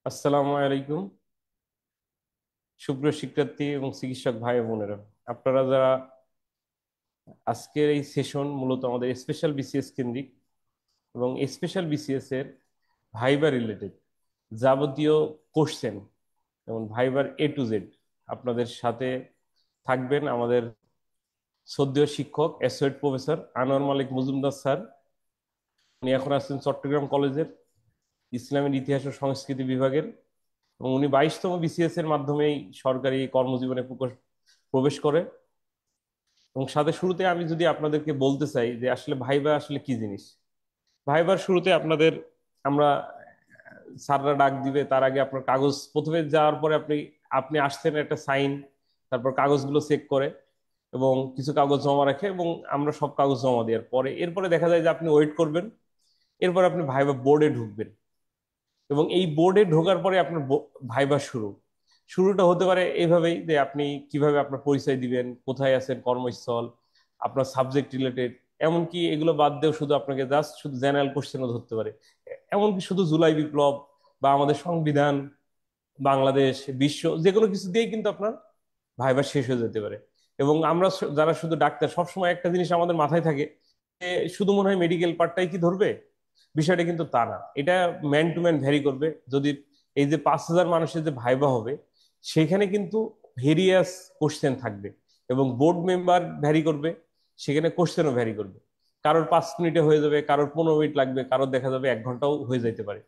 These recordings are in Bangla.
আসসালামু আলাইকুম। সুপ্রিয় শিক্ষার্থী এবং চিকিৎসক ভাই ও বোনেরা, আপনারা যারা আজকের এই সেশন মূলত আমাদের স্পেশাল বিসিএস কেন্দ্রিক এবং স্পেশাল বিসিএস এর ভাইবার রিলেটেড যাবতীয় কোশ্চেন এবং ভাইবার A to Z আপনাদের সাথে থাকবেন আমাদের শ্রদ্ধেয় শিক্ষক অ্যাসোসিয়েট প্রফেসর আনোয়ার মালিক মজুমদার স্যার। উনি এখন আছেন চট্টগ্রাম কলেজের ইসলামের ইতিহাস ও সংস্কৃতি বিভাগের, এবং উনি 22তম বিসিএস এর মাধ্যমেই সরকারি কর্মজীবনে প্রবেশ করে। এবং সাথে শুরুতে আমি যদি আপনাদেরকে বলতে চাই যে আসলে ভাইবা আসলে কি জিনিস। ভাইবার শুরুতে আপনাদের আমরা স্যাররা ডাক দিবে, তার আগে আপনার কাগজ প্রথমে যাওয়ার পরে আপনি আপনি আসছেন, একটা সাইন, তারপর কাগজগুলো চেক করে এবং কিছু কাগজ জমা রাখে এবং আমরা সব কাগজ জমা দেওয়ার পরে এরপরে দেখা যায় যে আপনি ওয়েট করবেন। এরপর আপনি ভাইবা বোর্ডে ঢুকবেন এবং এই বোর্ডে ঢোকার পরে আপনার ভাইবা শুরুটা হতে পারে এইভাবেই যে আপনি কিভাবে আপনার পরিচয় দিবেন, কোথায় আছেন কর্মস্থল, আপনার সাবজেক্ট রিলেটেড, এমনকি এগুলো বাদ দিয়েও শুধু আপনাকে জাস্ট শুধু জেনারেল কোশ্চেনও ধরতে পারে। এমনকি শুধু জুলাই বিপ্লব বা আমাদের সংবিধান, বাংলাদেশ, বিশ্ব, যে কোনো কিছু দিয়েই কিন্তু আপনার ভাইবা শেষ হয়ে যেতে পারে। এবং আমরা যারা শুধু ডাক্তার, সবসময় একটা জিনিস আমাদের মাথায় থাকে যে শুধু মনে হয় মেডিকেল পার্টটাই কি ধরবে, বিষয়টা কিন্তু তা না। এটা ম্যান টু ম্যান ভ্যারি করবে। যদি এই যে 5,000 মানুষের যে ভাইবা হবে, সেখানে কিন্তু ভেরিয়াস কোশ্চেন থাকবে এবং বোর্ড মেম্বার ভ্যারি করবে, সেখানে কোশ্চেনও ভ্যারি করবে। কারোর 5 মিনিটে হয়ে যাবে, কারোর 15 মিনিট লাগবে, কারোর দেখা যাবে 1 ঘন্টাও হয়ে যাইতে পারে।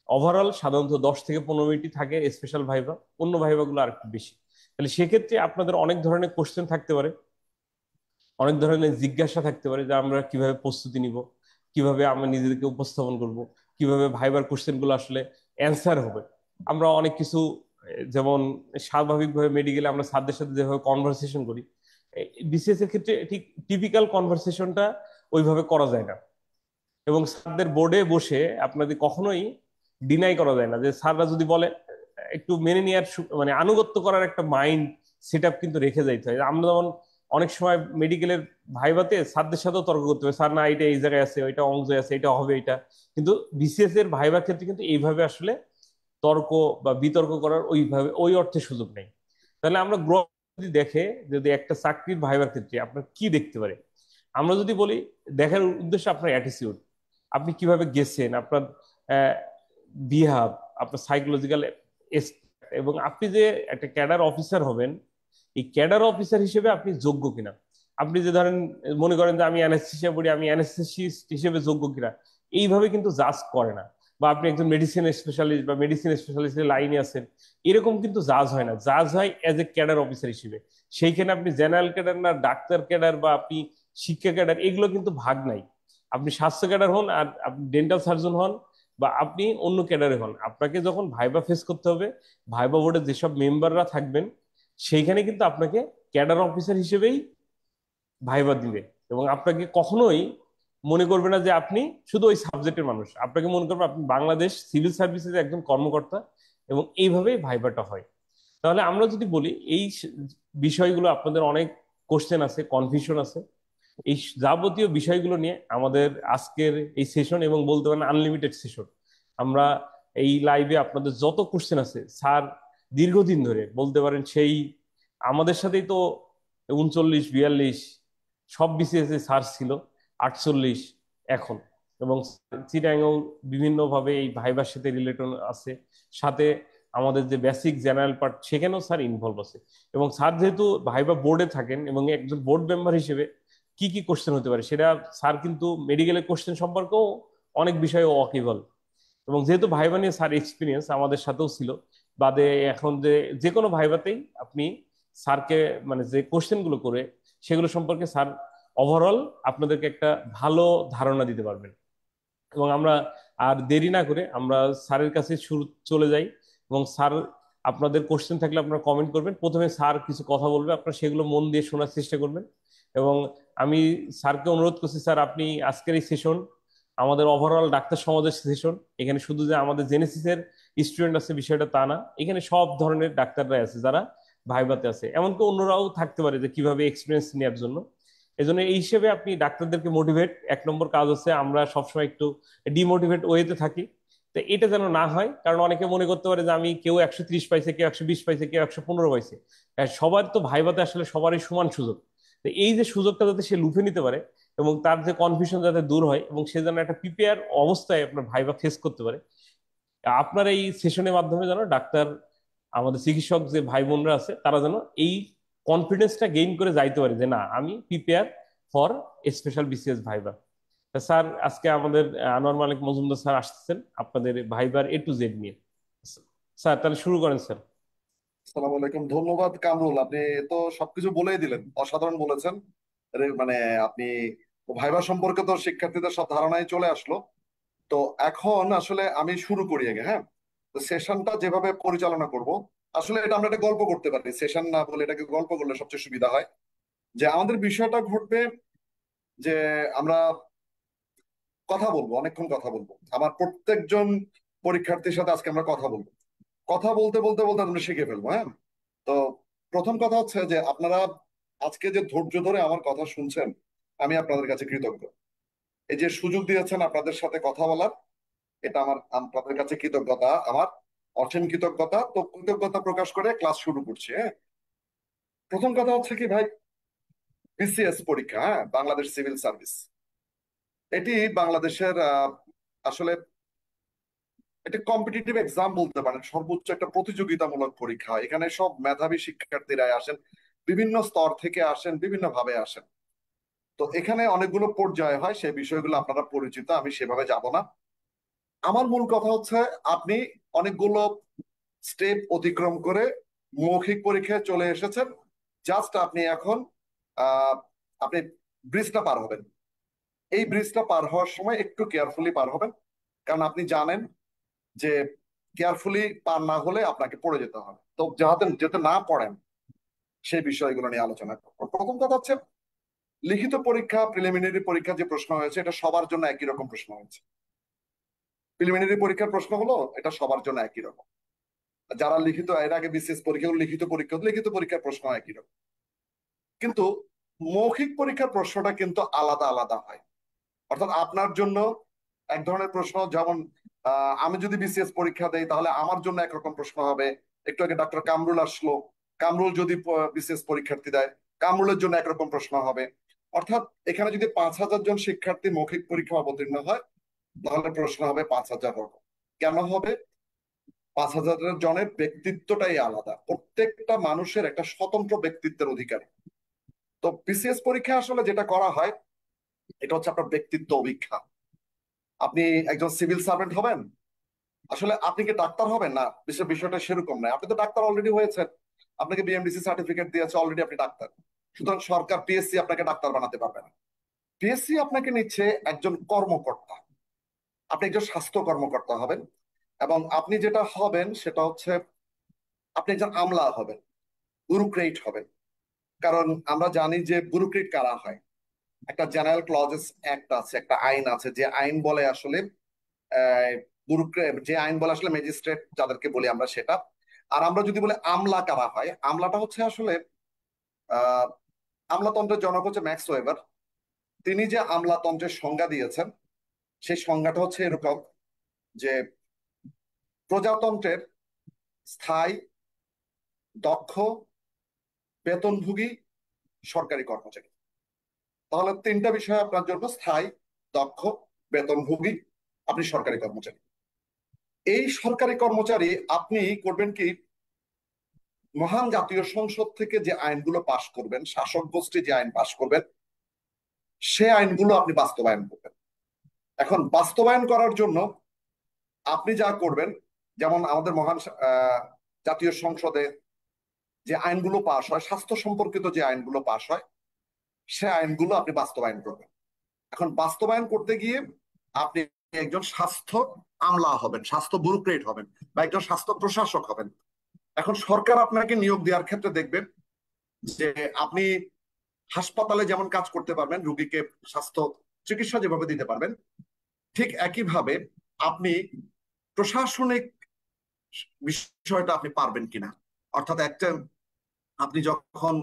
ওভারঅল সাধারণত 10 থেকে 15 মিনিটই থাকে স্পেশাল ভাইবা, অন্য ভাইবাগুলো আর একটু বেশি। তাহলে সেক্ষেত্রে আপনাদের অনেক ধরনের কোশ্চেন থাকতে পারে, অনেক ধরনের জিজ্ঞাসা থাকতে পারে যে আমরা কিভাবে প্রস্তুতি নিব, কিভাবে আমরা নিজেদেরকে উপস্থাপন করব, কিভাবে ভাইবার কোশ্চেন গুলো আসলে অ্যান্সার হবে। আমরা অনেক কিছু যেমন স্বাভাবিকভাবে মেডিকেলে আমরা স্যারদের সাথে যেভাবে কনভারসেশন করি, বিসিএস এর ক্ষেত্রে ঠিক টিপিক্যাল কনভারসেশনটা ওইভাবে করা যায় না। এবং স্যারদের বোর্ডে বসে আপনাদের কখনোই ডিনাই করা যায় না যে স্যাররা যদি বলে একটু মেনে নেওয়ার মানে আনুগত্য করার একটা মাইন্ড সেট আপ কিন্তু রেখে যাইতে হয়। আমরা যেমন অনেক সময় মেডিকেলের ভাইভাতে স্যারদের সাথেও তর্ক করতে হবে, স্যার না এটা এই জায়গায় আছে, ওইটা অংশ আছে, এটা হবে এটা। কিন্তু বিসিএস এর ভাইবার ক্ষেত্রে কিন্তু এইভাবে আসলে তর্ক বা বিতর্ক করার ওইভাবে ওই অর্থে সুযোগ নেই। তাহলে আমরা গ্রহ যদি দেখে, যদি একটা চাকরির ভাইবার ক্ষেত্রে আপনার কি দেখতে পারে, আমরা যদি বলি দেখার উদ্দেশ্য আপনার অ্যাটিটিউড, আপনি কিভাবে গেছেন, আপনার বিহেভ, আপনার সাইকোলজিক্যাল, এবং আপনি যে একটা ক্যাডার অফিসার হবেন, এই ক্যাডার অফিসার হিসেবে আপনি যোগ্য কিনা। আপনি যে ধরেন মনে করেন যে আমি অ্যানেস্থেসিয়া পড়ি, আমি অ্যানেস্থেসিস্ট হিসেবে যোগ্য কিনা, এইভাবে কিন্তু জাজ করে না। বা আপনি একজন মেডিসিন স্পেশালিস্ট বা মেডিসিন স্পেশালিস্টের লাইনে আছেন, এরকম কিন্তু জাজ হয় না, জাজ হয় অ্যাজ এ ক্যাডার অফিসার হিসেবে। সেইখানে আপনি জেনারেল ক্যাডার না ডাক্তার ক্যাডার বা আপনি শিক্ষা ক্যাডার, এগুলো কিন্তু ভাগ নাই। আপনি স্বাস্থ্য ক্যাডার হন আর আপনি ডেন্টাল সার্জন হন বা আপনি অন্য ক্যাডারে হন, আপনাকে যখন ভাইবা ফেস করতে হবে, ভাইবা বোর্ডে যেসব মেম্বাররা থাকবেন সেইখানে কিন্তু আপনাকে ক্যাডার অফিসার হিসেবেই ভাইবা দিবে। এবং আপনাকে কখনোই মনে করবে না যে আপনি শুধু ওই সাবজেক্টের মানুষ, আপনাকে মনে করবে আপনি বাংলাদেশ সিভিল সার্ভিসের একজন কর্মকর্তা। এবং এইভাবেই ভাইবাটা হয়। তাহলে আমরা যদি বলি এই বিষয়গুলো, আপনাদের অনেক কোশ্চেন আছে, কনফিউশন আছে, এই যাবতীয় বিষয়গুলো নিয়ে আমাদের আজকের এই সেশন, এবং বলতে পারেন আনলিমিটেড সেশন। আমরা এই লাইভে আপনাদের যত কোশ্চেন আছে, স্যার দীর্ঘদিন ধরে বলতে পারেন সেই আমাদের সাথেই তো 39 42 সব বিসিএস এ স্যার ছিল, 48 এখন। এবং চিটাগাং বিভিন্ন ভাবে এই ভাইবার সাথে রিলেটেড আছে, সাথে আমাদের যে বেসিক জেনারেল পার্ট সেখানেও স্যার ইনভলভ আছে। এবং স্যার যেহেতু ভাইবা বোর্ডে থাকেন এবং একজন বোর্ড মেম্বার হিসেবে কি কি কোশ্চেন হতে পারে সেটা স্যার কিন্তু মেডিকেলের কোশ্চেন সম্পর্কেও অনেক বিষয়ে ওয়াকিবল। এবং যেহেতু ভাইবা নিয়ে স্যার এক্সপিরিয়েন্স আমাদের সাথেও ছিল, বাদে এখন যে যে কোনো ভাইবাতেই আপনি স্যারকে মানে যে কোশ্চেন গুলো করে সেগুলো সম্পর্কে স্যার ওভারঅল আপনাদেরকে একটা ভালো ধারণা দিতে পারবেন। এবং আমরা আর দেরি না করে আমরা স্যারের কাছে শুরু চলে যাই। এবং স্যার আপনাদের কোশ্চেন থাকলে আপনারা কমেন্ট করবেন, প্রথমে স্যার কিছু কথা বলবে, আপনারা সেগুলো মন দিয়ে শোনার চেষ্টা করবেন। এবং আমি স্যারকে অনুরোধ করছি, স্যার আপনি আজকের এই সেশন আমাদের ওভারঅল ডাক্তার সমাজের সেশন, এখানে শুধু যে আমাদের জেনেসিসের স্টুডেন্ট আছে বিষয়টা তা না, এখানে সব ধরনের ডাক্তাররাই আছে যারা ভাইভাতে আছে, এমনকি অন্যরাও থাকতে পারে যে কিভাবে এক্সপিরিয়েন্স নেওয়ার জন্য। এই জন্য এই হিসেবে আপনি ডাক্তারদেরকে মোটিভেট, 1 নম্বর কাজ হচ্ছে আমরা সবসময় একটু ডিমোটিভেট ওয়েতে থাকি। তো এটা যেন না হয়, কারণ অনেকে মনে করতে পারে যে আমি কেউ 130 পাইছে, কেউ 120 পাইছে, কেউ 115 পাইছে। সবার তো ভাইভাতে আসলে সবারই সমান সুযোগ। তো এই যে সুযোগটা যাতে সে লুফে নিতে পারে এবং তার যে কনফিউশন যাতে দূর হয় এবং সে যেন একটা প্রিপেয়ার অবস্থায় আপনার ভাইভা ফেস করতে পারে, আপনার এই সেশনের মাধ্যমে যেন ডাক্তার, আমাদের চিকিৎসক যে ভাই বোনরা আছে তারা যেন এই কনফিডেন্সটা গেইন করে যাইতে পারে যে না, আমি prepare for special BCS viva. Sir, আজকে আমাদের আনোয়ার মালিক মজুমদার স্যার আসতেছেন আপনাদের ভাইবার A to Z নিয়ে। স্যার, তাহলে শুরু করেন স্যার। আসসালামু আলাইকুম। ধন্যবাদ কামরুল, আপনি তো সবকিছু বলেই দিলেন, অসাধারণ বলেছেন। মানে আপনি ভাইবা সম্পর্কে তো শিক্ষার্থীদের সব ধারণাই চলে আসলো। তো এখন আসলে আমি শুরু করি আগে, হ্যাঁ। তো সেশনটা যেভাবে পরিচালনা করব, আসলে এটা আমরা একটা গল্প করতে পারি, সেশন না বলে এটাকে গল্প করলে সবচেয়ে সুবিধা হয়। যে আমাদের বিষয়টা ঘটবে যে আমরা কথা বলবো, অনেকক্ষণ কথা বলবো, আমার প্রত্যেকজন পরীক্ষার্থীর সাথে আজকে আমরা কথা বলবো। কথা বলতে বলতে বলতে আমরা শিখে ফেলবো, হ্যাঁ। তো প্রথম কথা হচ্ছে যে আপনারা আজকে যে ধৈর্য ধরে আমার কথা শুনছেন, আমি আপনাদের কাছে কৃতজ্ঞ। এই যে সুযোগ দিয়েছেন আপনাদের সাথে কথা বলার, এটা আমার আপনাদের কাছে কৃতজ্ঞতা, আমার অসীম কৃতজ্ঞতা। তো কৃতজ্ঞতা প্রকাশ করে ক্লাস শুরু করছি, হ্যাঁ। প্রথম কথা হচ্ছে কি ভাই, বিসিএস পরীক্ষা, হ্যাঁ, বাংলাদেশ সিভিল সার্ভিস, এটি বাংলাদেশের আসলে এটা কম্পিটিটিভ এক্সাম বলতে পারেন, সর্বোচ্চ একটা প্রতিযোগিতামূলক পরীক্ষা। এখানে সব মেধাবী শিক্ষার্থীরা আসেন, বিভিন্ন স্তর থেকে আসেন, বিভিন্ন ভাবে আসেন। তো এখানে অনেকগুলো পর্যায় হয়, সেই বিষয়গুলো আপনারা পরিচিত, আমি সেভাবে যাব না। আমার মূল কথা হচ্ছে আপনি অনেকগুলো স্টেপ অতিক্রম করে মৌখিক পরীক্ষায় চলে এসেছেন। জাস্ট আপনি এখন আহ আপনি ব্রিজটা পার হবেন। এই ব্রিজটা পার হওয়ার সময় একটু কেয়ারফুলি পার হবেন, কারণ আপনি জানেন যে কেয়ারফুলি পার না হলে আপনাকে পড়ে যেতে হবে। তো যাতে যাতে না পড়েন, সেই বিষয়গুলো নিয়ে আলোচনা করবো। প্রথম কথা হচ্ছে, লিখিত পরীক্ষা, প্রিলিমিনারি পরীক্ষা যে প্রশ্ন হয়েছে এটা সবার জন্য একই রকম প্রশ্ন হয়েছে। প্রিলিমিনারি পরীক্ষার প্রশ্ন হলো এটা সবার জন্য একই রকম। যারা লিখিত এর আগে বিসিএস পরীক্ষা, লিখিত পরীক্ষার প্রশ্ন একই রকম। কিন্তু মৌখিক পরীক্ষার প্রশ্নটা কিন্তু আলাদা আলাদা হয়। অর্থাৎ আপনার জন্য এক ধরনের প্রশ্ন, যেমন আমি যদি বিসিএস পরীক্ষা দেই তাহলে আমার জন্য একরকম প্রশ্ন হবে। একটু আগে ডক্টর কামরুল আসলো, কামরুল যদি বিসিএস পরীক্ষার্থী দেয়, কামরুলের জন্য একরকম প্রশ্ন হবে। অর্থাৎ এখানে যদি 5,000 জন শিক্ষার্থী মৌখিক পরীক্ষা অবতীর্ণ হয়, তাহলে প্রশ্ন হবে 5,000 রকম। কেন হবে? 5,000 জনের ব্যক্তিত্বটাই আলাদা, প্রত্যেকটা মানুষের একটা স্বতন্ত্র ব্যক্তিত্বের অধিকারী। তো বিসিএস পরীক্ষা আসলে যেটা করা হয়, এটা হচ্ছে আপনার ব্যক্তিত্ব অভিক্ষা। আপনি একজন সিভিল সার্ভেন্ট হবেন, আসলে আপনি কি ডাক্তার হবেন না, বিষয়টা সেরকম নয়। আপনি তো ডাক্তার অলরেডি হয়েছেন, আপনাকে বিএমডিসি সার্টিফিকেট দিয়েছে, অলরেডি আপনি ডাক্তার। সুতরাং সরকার পিএসসি আপনাকে ডাক্তার বানাতে পারবে না। পিএসসি আপনাকে নিচ্ছে একজন কর্মকর্তা, আপনি একজন স্বাস্থ্য কর্মকর্তা হবেন। এবং আপনি যেটা হবেন সেটা হচ্ছে আপনি একজন আমলা হবেন, ব্যুরোক্রেট হবেন। কারণ আমরা জানি যে ব্যুরোক্রেট কারা হয়। একটা জেনারেল ক্লজেস অ্যাক্ট আছে, একটা আইন আছে, যে আইন বলে আসলে যে আইন বলে আসলে ম্যাজিস্ট্রেট যাদেরকে বলি আমরা, সেটা। আর আমরা যদি বলি আমলা কারা হয়, আমলাটা হচ্ছে আসলে আহ আমলাতন্ত্রের জনক হচ্ছে ম্যাক্স ওয়েবার। তিনি যে আমলাতন্ত্রের সংজ্ঞা দিয়েছেন, সেই সংজ্ঞাটা হচ্ছে এরকম যে প্রজাতন্ত্রের স্থায়ী, দক্ষ, বেতনভোগী সরকারি কর্মচারী। তাহলে তিনটা বিষয় আপনার জন্য: স্থায়ী, দক্ষ, বেতনভোগী, আপনি সরকারি কর্মচারী। এই সরকারি কর্মচারী আপনি করবেন কি, মহান জাতীয় সংসদ থেকে যে আইনগুলো পাশ করবেন, শাসক গোষ্ঠী যে আইন পাশ করবেন, সে আইনগুলো আপনি বাস্তবায়ন করবেন। এখন বাস্তবায়ন করার জন্য আপনি যা করবেন, যেমন আমাদের মহান জাতীয় সংসদে যে আইনগুলো পাশ হয়, স্বাস্থ্য সম্পর্কিত যে আইনগুলো পাশ হয়, সে আইনগুলো আপনি বাস্তবায়ন করবেন। এখন বাস্তবায়ন করতে গিয়ে আপনি একজন স্বাস্থ্য আমলা হবেন, স্বাস্থ্য ব্যুরোক্রেট হবেন, বা একজন স্বাস্থ্য প্রশাসক হবেন। এখন সরকার আপনাকে নিয়োগ দেওয়ার ক্ষেত্রে দেখবেন যে আপনি হাসপাতালে যেমন কাজ করতে পারবেন, রোগীকে স্বাস্থ্য চিকিৎসা যেভাবে দিতে পারবেন, ঠিক একইভাবে আপনি প্রশাসনিক বিষয়টা আপনি পারবেন কিনা। অর্থাৎ একটা, আপনি যখন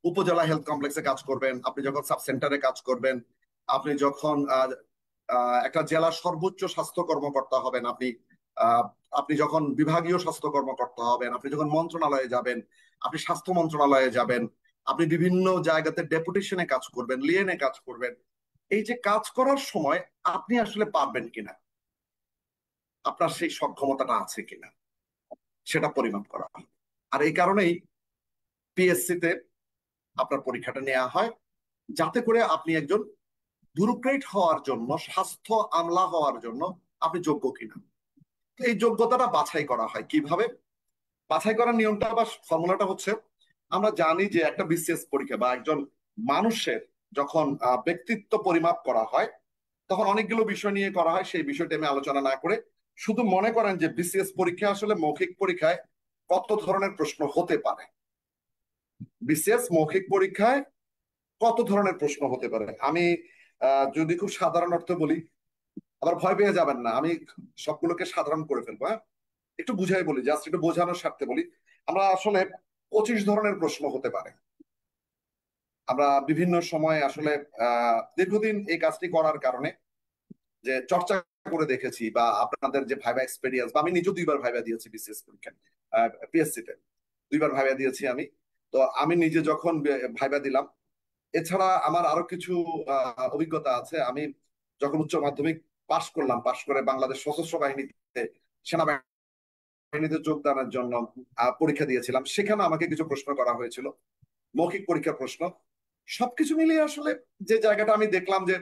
উপজেলা হেলথ কমপ্লেক্সে কাজ করবেন, আপনি যখন সাব সেন্টারে কাজ করবেন, আপনি যখন একটা জেলার সর্বোচ্চ স্বাস্থ্য কর্মকর্তা হবেন, আপনি আহ, আপনি যখন বিভাগীয় স্বাস্থ্য কর্মকর্তা হবেন, আপনি যখন মন্ত্রণালয়ে যাবেন, আপনি স্বাস্থ্য মন্ত্রণালয়ে যাবেন, আপনি বিভিন্ন জায়গাতে ডেপুটেশনে কাজ করবেন, লিয়েনে কাজ করবেন, এই যে কাজ করার সময় আপনি আসলে পারবেন কিনা, আপনার সেই সক্ষমতাটা আছে কিনা, সেটা পরিমাপ করা হয়। আর এই কারণেই পিএসসি তে আপনার পরীক্ষাটা নেওয়া হয়, যাতে করে আপনি একজন ব্যুরোক্রেট হওয়ার জন্য, স্বাস্থ্য আমলা হওয়ার জন্য আপনি যোগ্য কিনা। তো এই যোগ্যতাটা বাছাই করা হয় কিভাবে? বাছাই করার নিয়মটা বা ফর্মুলাটা হচ্ছে, আমরা জানি যে একটা বিসিএস পরীক্ষা বা একজন মানুষের যখন ব্যক্তিত্ব পরিমাপ করা হয়, তখন অনেকগুলো বিষয় নিয়ে করা হয়। সেই বিষয়টা আমি আলোচনা না করে শুধু মনে করেন যে বিসিএস পরীক্ষা আসলে মৌখিক পরীক্ষায় কত ধরনের প্রশ্ন হতে পারে। বিসিএস মৌখিক পরীক্ষায় কত ধরনের প্রশ্ন হতে পারে, আমি যদি খুব সাধারণ অর্থে বলি, আবার ভয় পেয়ে যাবেন না, আমি সবগুলোকে সাধারণ করে ফেলবো, হ্যাঁ? একটু বুঝাই বলি, জাস্ট একটু বোঝানোর স্বার্থে বলি। আমরা আসলে 25 ধরনের প্রশ্ন হতে পারে। আমরা বিভিন্ন সময় আসলে দীর্ঘদিন এই কাজটি করার কারণে যে চর্চা করে দেখেছি, বা আপনাদের যে ভাইবা এক্সপেরিয়েন্স, বা আমি নিজে 2বার ভাইবা দিয়েছি বিসিএস পরীক্ষা, পিএসসি তে 2বার ভাইবা দিয়েছি আমি। তো আমি নিজে যখন ভাইবা দিলাম, এছাড়া আমার আরো কিছু অভিজ্ঞতা আছে। আমি যখন উচ্চ মাধ্যমিক পাশ করলাম, পাশ করে বাংলাদেশ সশস্ত্র বাহিনীতে, সেনাবাহিনীতে যোগদানের জন্য পরীক্ষা দিয়েছিলাম, সেখানে আমাকে কিছু প্রশ্ন করা হয়েছিল, মৌখিক পরীক্ষার প্রশ্ন। সবকিছু মিলিয়ে আসলে যে জায়গাটা আমি দেখলাম যে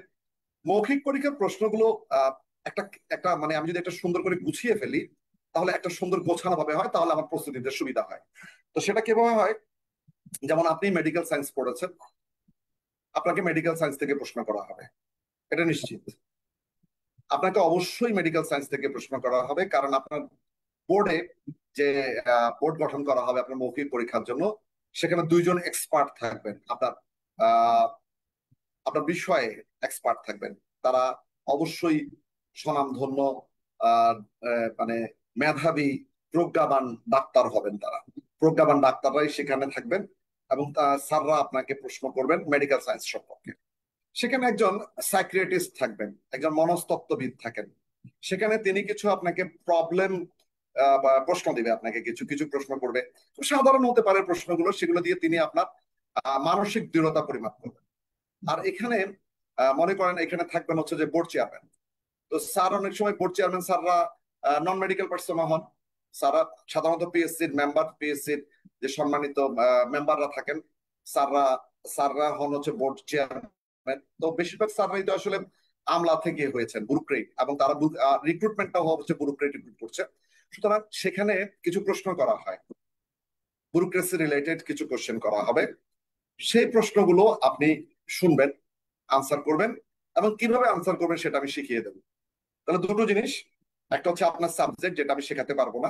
মৌখিক পরীক্ষার প্রশ্নগুলো আহ, একটা একটা মানে আমি যদি একটা সুন্দর করে গুছিয়ে ফেলি, তাহলে একটা সুন্দর গোছানো ভাবে হয়, তাহলে আমার প্রস্তুতি নিতে সুবিধা হয়। তো সেটা কিভাবে হয়? যেমন আপনি মেডিকেল সায়েন্স পড়েছেন, আপনাকে মেডিকেল সায়েন্স থেকে প্রশ্ন করা হবে, এটা নিশ্চিত। আপনাকে অবশ্যই মেডিকেল সায়েন্স থেকে প্রশ্ন করা হবে, কারণ আপনার বোর্ডে যে বোর্ড গঠন করা হবে আপনার মৌখিক পরীক্ষার জন্য, সেখানে 2জন এক্সপার্ট থাকবেন, আপনার আহ, আপনার বিষয়ে এক্সপার্ট থাকবেন। তারা অবশ্যই স্বনামধন্য, আহ, মানে মেধাবী, প্রজ্ঞাবান ডাক্তার হবেন তারা। প্রজ্ঞাবান ডাক্তাররাই সেখানে থাকবেন, এবং স্যাররা আপনাকে প্রশ্ন করবেন মেডিকেল সায়েন্স সম্পর্কে। সেখানে একজন সাইকিয়াট্রিস্ট থাকবেন, একজন মনস্তত্ত্ববিদ থাকেন। সেখানে তিনি কিছু আপনাকে প্রবলেম বা প্রশ্ন দিবে, আপনাকে কিছু কিছু প্রশ্ন করবে। সাধারণ হতে পারে প্রশ্নগুলো, সেগুলো দিয়ে তিনি আপনার মানসিক দৃঢ়তা পরিমাপ করবেন। আর এখানে মনে করেন এখানে থাকবেন হচ্ছে যে বোর্ড চেয়ারম্যান। তো স্যার অনেক সময় বোর্ড চেয়ারম্যান স্যাররা নন মেডিকেল পার্সন হন। স্যাররা সাধারণত পিএসসির মেম্বার, পিএসসির যে সম্মানিত মেম্বাররা থাকেন, স্যাররা স্যাররা হন হচ্ছে বোর্ড চেয়ারম্যান। তো বেশিরভাগ স্যাররাই তো আসলে আমলা থেকে হয়েছেন, ব্যুরোক্রেট, এবং তারা রিক্রুটমেন্টটাও হচ্ছে ব্যুরোক্রেট রিক্রুট করছে। সুতরাং সেখানে কিছু প্রশ্ন করা হয়, ব্যুরোক্রেসি রিলেটেড কিছু কোশ্চেন করা হবে। সেই প্রশ্নগুলো আপনি শুনবেন, আনসার করবেন, এবং কিভাবে আনসার করবেন সেটা আমি শিখিয়ে দেবো। তাহলে দুটো জিনিস, একটা হচ্ছে আপনার সাবজেক্ট, যেটা আমি শেখাতে পারবো না,